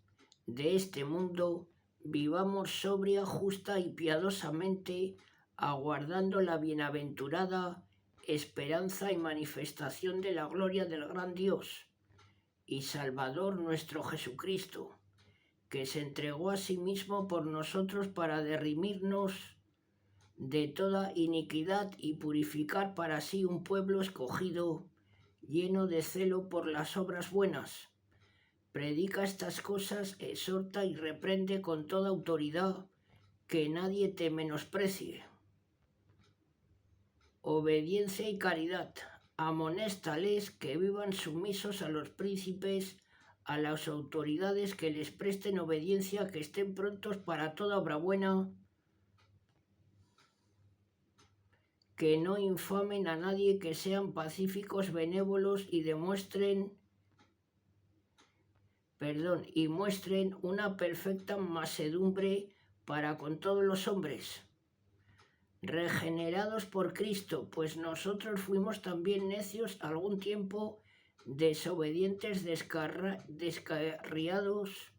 de este mundo, vivamos sobria, justa y piadosamente, aguardando la bienaventurada esperanza y manifestación de la gloria del gran Dios y Salvador nuestro Jesucristo, que se entregó a sí mismo por nosotros para redimirnos de toda iniquidad y purificar para sí un pueblo escogido, lleno de celo por las obras buenas. Predica estas cosas, exhorta y reprende con toda autoridad, que nadie te menosprecie. Obediencia y caridad. Amonéstales que vivan sumisos a los príncipes, a las autoridades, que les presten obediencia, que estén prontos para toda obra buena, que no infamen a nadie, que sean pacíficos, benévolos y muestren una perfecta mansedumbre para con todos los hombres. Regenerados por Cristo, pues nosotros fuimos también necios algún tiempo, desobedientes, descarriados,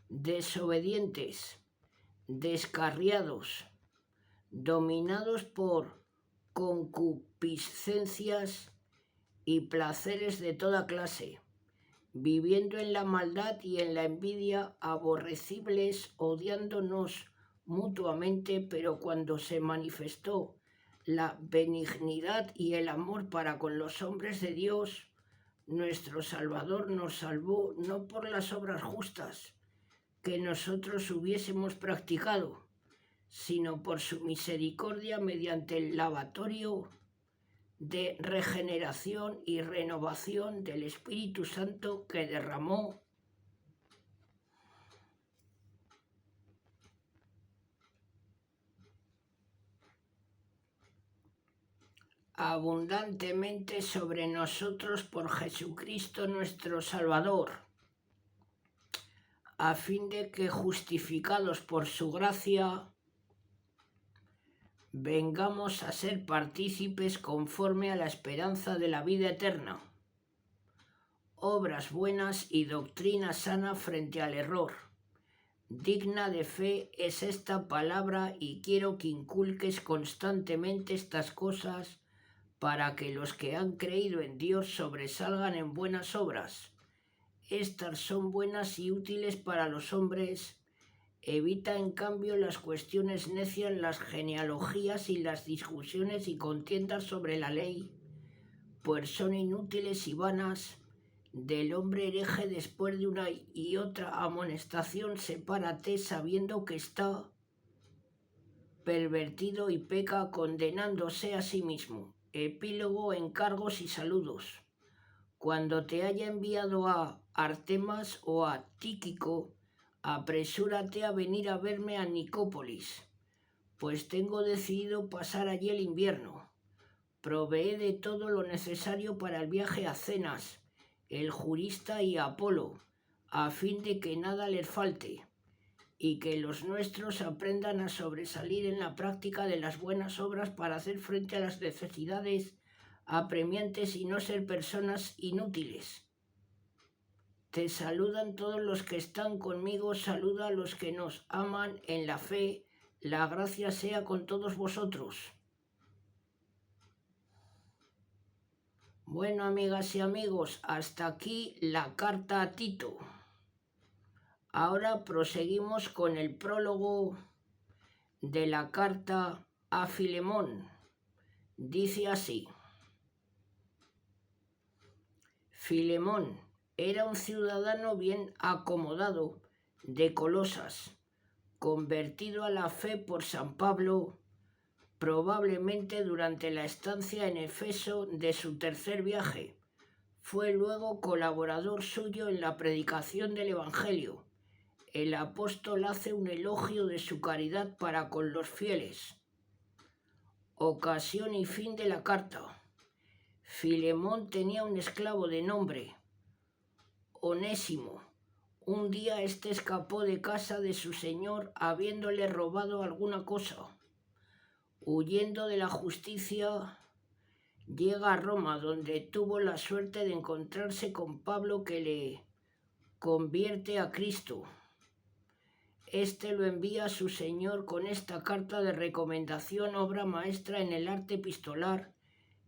desobedientes, descarriados, dominados por concupiscencias y placeres de toda clase, viviendo en la maldad y en la envidia, aborrecibles, odiándonos mutuamente, pero cuando se manifestó la benignidad y el amor para con los hombres de Dios, nuestro Salvador nos salvó no por las obras justas que nosotros hubiésemos practicado, sino por su misericordia, mediante el lavatorio de regeneración y renovación del Espíritu Santo que derramó abundantemente sobre nosotros por Jesucristo nuestro Salvador, a fin de que, justificados por su gracia, vengamos a ser partícipes conforme a la esperanza de la vida eterna, obras buenas y doctrina sana frente al error. Digna de fe es esta palabra, y quiero que inculques constantemente estas cosas, para que los que han creído en Dios sobresalgan en buenas obras. Estas son buenas y útiles para los hombres. Evita en cambio las cuestiones necias, las genealogías y las discusiones y contiendas sobre la ley, pues son inútiles y vanas. del hombre hereje después de una y otra amonestación, sepárate sabiendo que está pervertido y peca condenándose a sí mismo. Epílogo, encargos y saludos. Cuando te haya enviado a Artemas o a Tíquico, apresúrate a venir a verme a Nicópolis, pues tengo decidido pasar allí el invierno. Provee de todo lo necesario para el viaje a Cenas, el jurista y a Apolo, a fin de que nada les falte, y que los nuestros aprendan a sobresalir en la práctica de las buenas obras para hacer frente a las necesidades apremiantes y no ser personas inútiles. Te saludan todos los que están conmigo, saluda a los que nos aman en la fe, la gracia sea con todos vosotros. Bueno, amigas y amigos, hasta aquí la carta a Tito. Ahora proseguimos con el prólogo de la carta a Filemón. Dice así: Filemón era un ciudadano bien acomodado de Colosas, convertido a la fe por San Pablo, probablemente durante la estancia en Efeso de su tercer viaje. Fue luego colaborador suyo en la predicación del Evangelio. El apóstol hace un elogio de su caridad para con los fieles. Ocasión y fin de la carta. Filemón tenía un esclavo de nombre Onésimo. Un día éste escapó de casa de su señor habiéndole robado alguna cosa. Huyendo de la justicia, llega a Roma, donde tuvo la suerte de encontrarse con Pablo, que le convierte a Cristo. Este lo envía a su señor con esta carta de recomendación, obra maestra en el arte epistolar,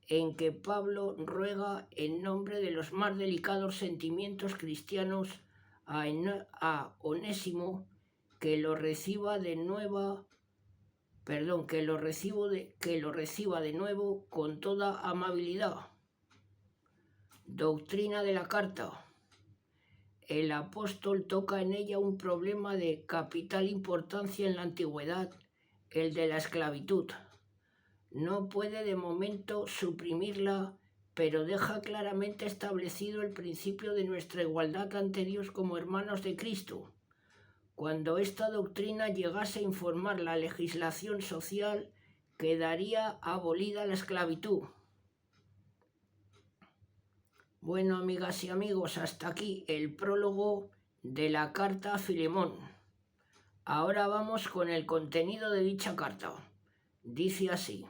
en que Pablo ruega en nombre de los más delicados sentimientos cristianos a Onésimo que lo reciba de nuevo con toda amabilidad. Doctrina de la carta. El apóstol toca en ella un problema de capital importancia en la antigüedad, el de la esclavitud. No puede de momento suprimirla, pero deja claramente establecido el principio de nuestra igualdad ante Dios como hermanos de Cristo. Cuando esta doctrina llegase a informar la legislación social, quedaría abolida la esclavitud. Bueno, amigas y amigos, hasta aquí el prólogo de la carta a Filemón. Ahora vamos con el contenido de dicha carta. Dice así: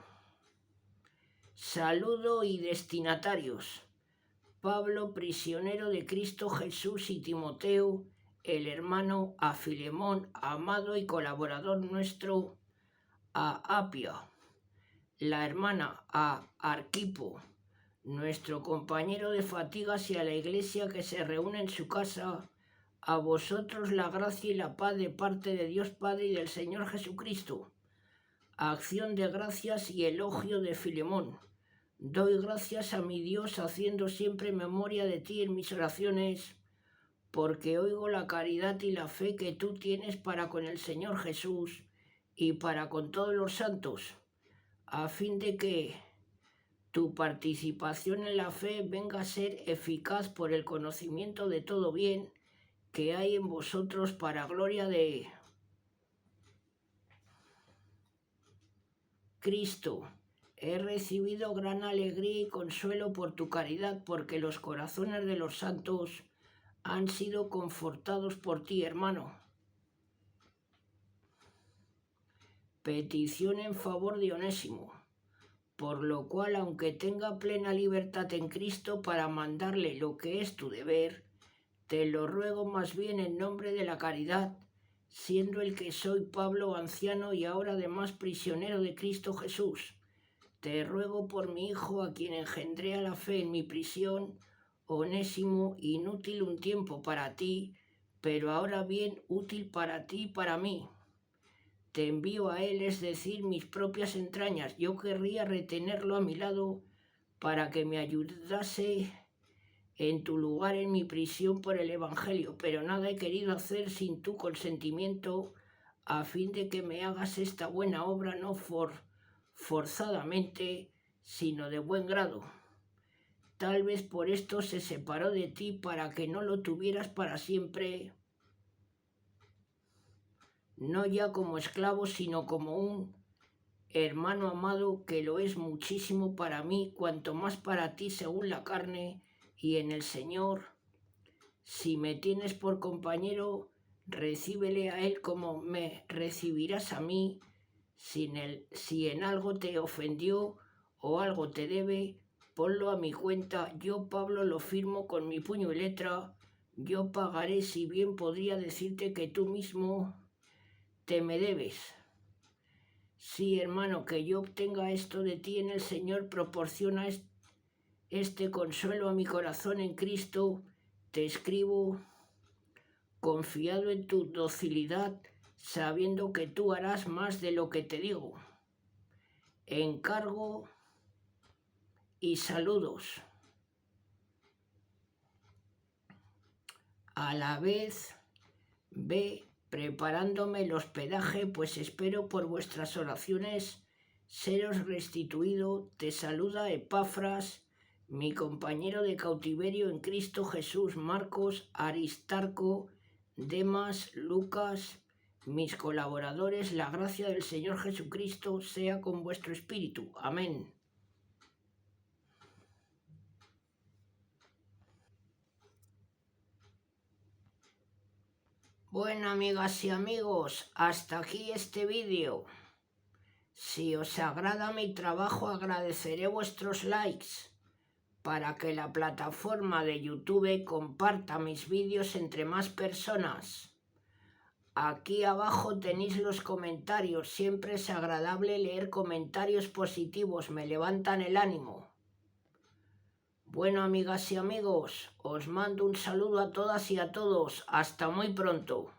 Saludo y destinatarios. Pablo, prisionero de Cristo Jesús, y Timoteo, el hermano, a Filemón, amado y colaborador nuestro, a Apia, la hermana, a Arquipo, nuestro compañero de fatigas, y a la iglesia que se reúne en su casa, a vosotros la gracia y la paz de parte de Dios Padre y del Señor Jesucristo. Acción de gracias y elogio de Filemón. Doy gracias a mi Dios, haciendo siempre memoria de ti en mis oraciones, porque oigo la caridad y la fe que tú tienes para con el Señor Jesús y para con todos los santos, a fin de que tu participación en la fe venga a ser eficaz por el conocimiento de todo bien que hay en vosotros, para gloria de Cristo. He recibido gran alegría y consuelo por tu caridad, porque los corazones de los santos han sido confortados por ti, hermano. Petición en favor de Onésimo, por lo cual, aunque tenga plena libertad en Cristo para mandarle lo que es tu deber, te lo ruego más bien en nombre de la caridad, siendo el que soy Pablo, anciano y ahora además prisionero de Cristo Jesús. Te ruego por mi hijo, a quien engendré a la fe en mi prisión, Onésimo, inútil un tiempo para ti, pero ahora bien útil para ti y para mí. Te envío a él, es decir, mis propias entrañas. Yo querría retenerlo a mi lado para que me ayudase en tu lugar en mi prisión por el Evangelio, pero nada he querido hacer sin tu consentimiento, a fin de que me hagas esta buena obra no forzadamente, sino de buen grado. Tal vez por esto se separó de ti, para que no lo tuvieras para siempre, no ya como esclavo, sino como un hermano amado, que lo es muchísimo para mí, cuanto más para ti según la carne y en el Señor. Si me tienes por compañero, recíbele a él como me recibirás a mí. Si en algo te ofendió o algo te debe, ponlo a mi cuenta. Yo, Pablo, lo firmo con mi puño y letra. Yo pagaré, si bien podría decirte que tú mismo te me debes. Sí, hermano, que yo obtenga esto de ti en el Señor proporciona este consuelo a mi corazón en Cristo. Te escribo confiado en tu docilidad, sabiendo que tú harás más de lo que te digo. Encargo y saludos. A la vez, ve preparándome el hospedaje, pues espero por vuestras oraciones seros restituido. Te saluda Epafras, mi compañero de cautiverio en Cristo Jesús, Marcos, Aristarco, Demas, Lucas, mis colaboradores. La gracia del Señor Jesucristo sea con vuestro espíritu. Amén. Bueno, amigas y amigos, hasta aquí este vídeo. Si os agrada mi trabajo, agradeceré vuestros likes para que la plataforma de YouTube comparta mis vídeos entre más personas. Aquí abajo tenéis los comentarios. Siempre es agradable leer comentarios positivos, me levantan el ánimo. Bueno, amigas y amigos, os mando un saludo a todas y a todos. Hasta muy pronto.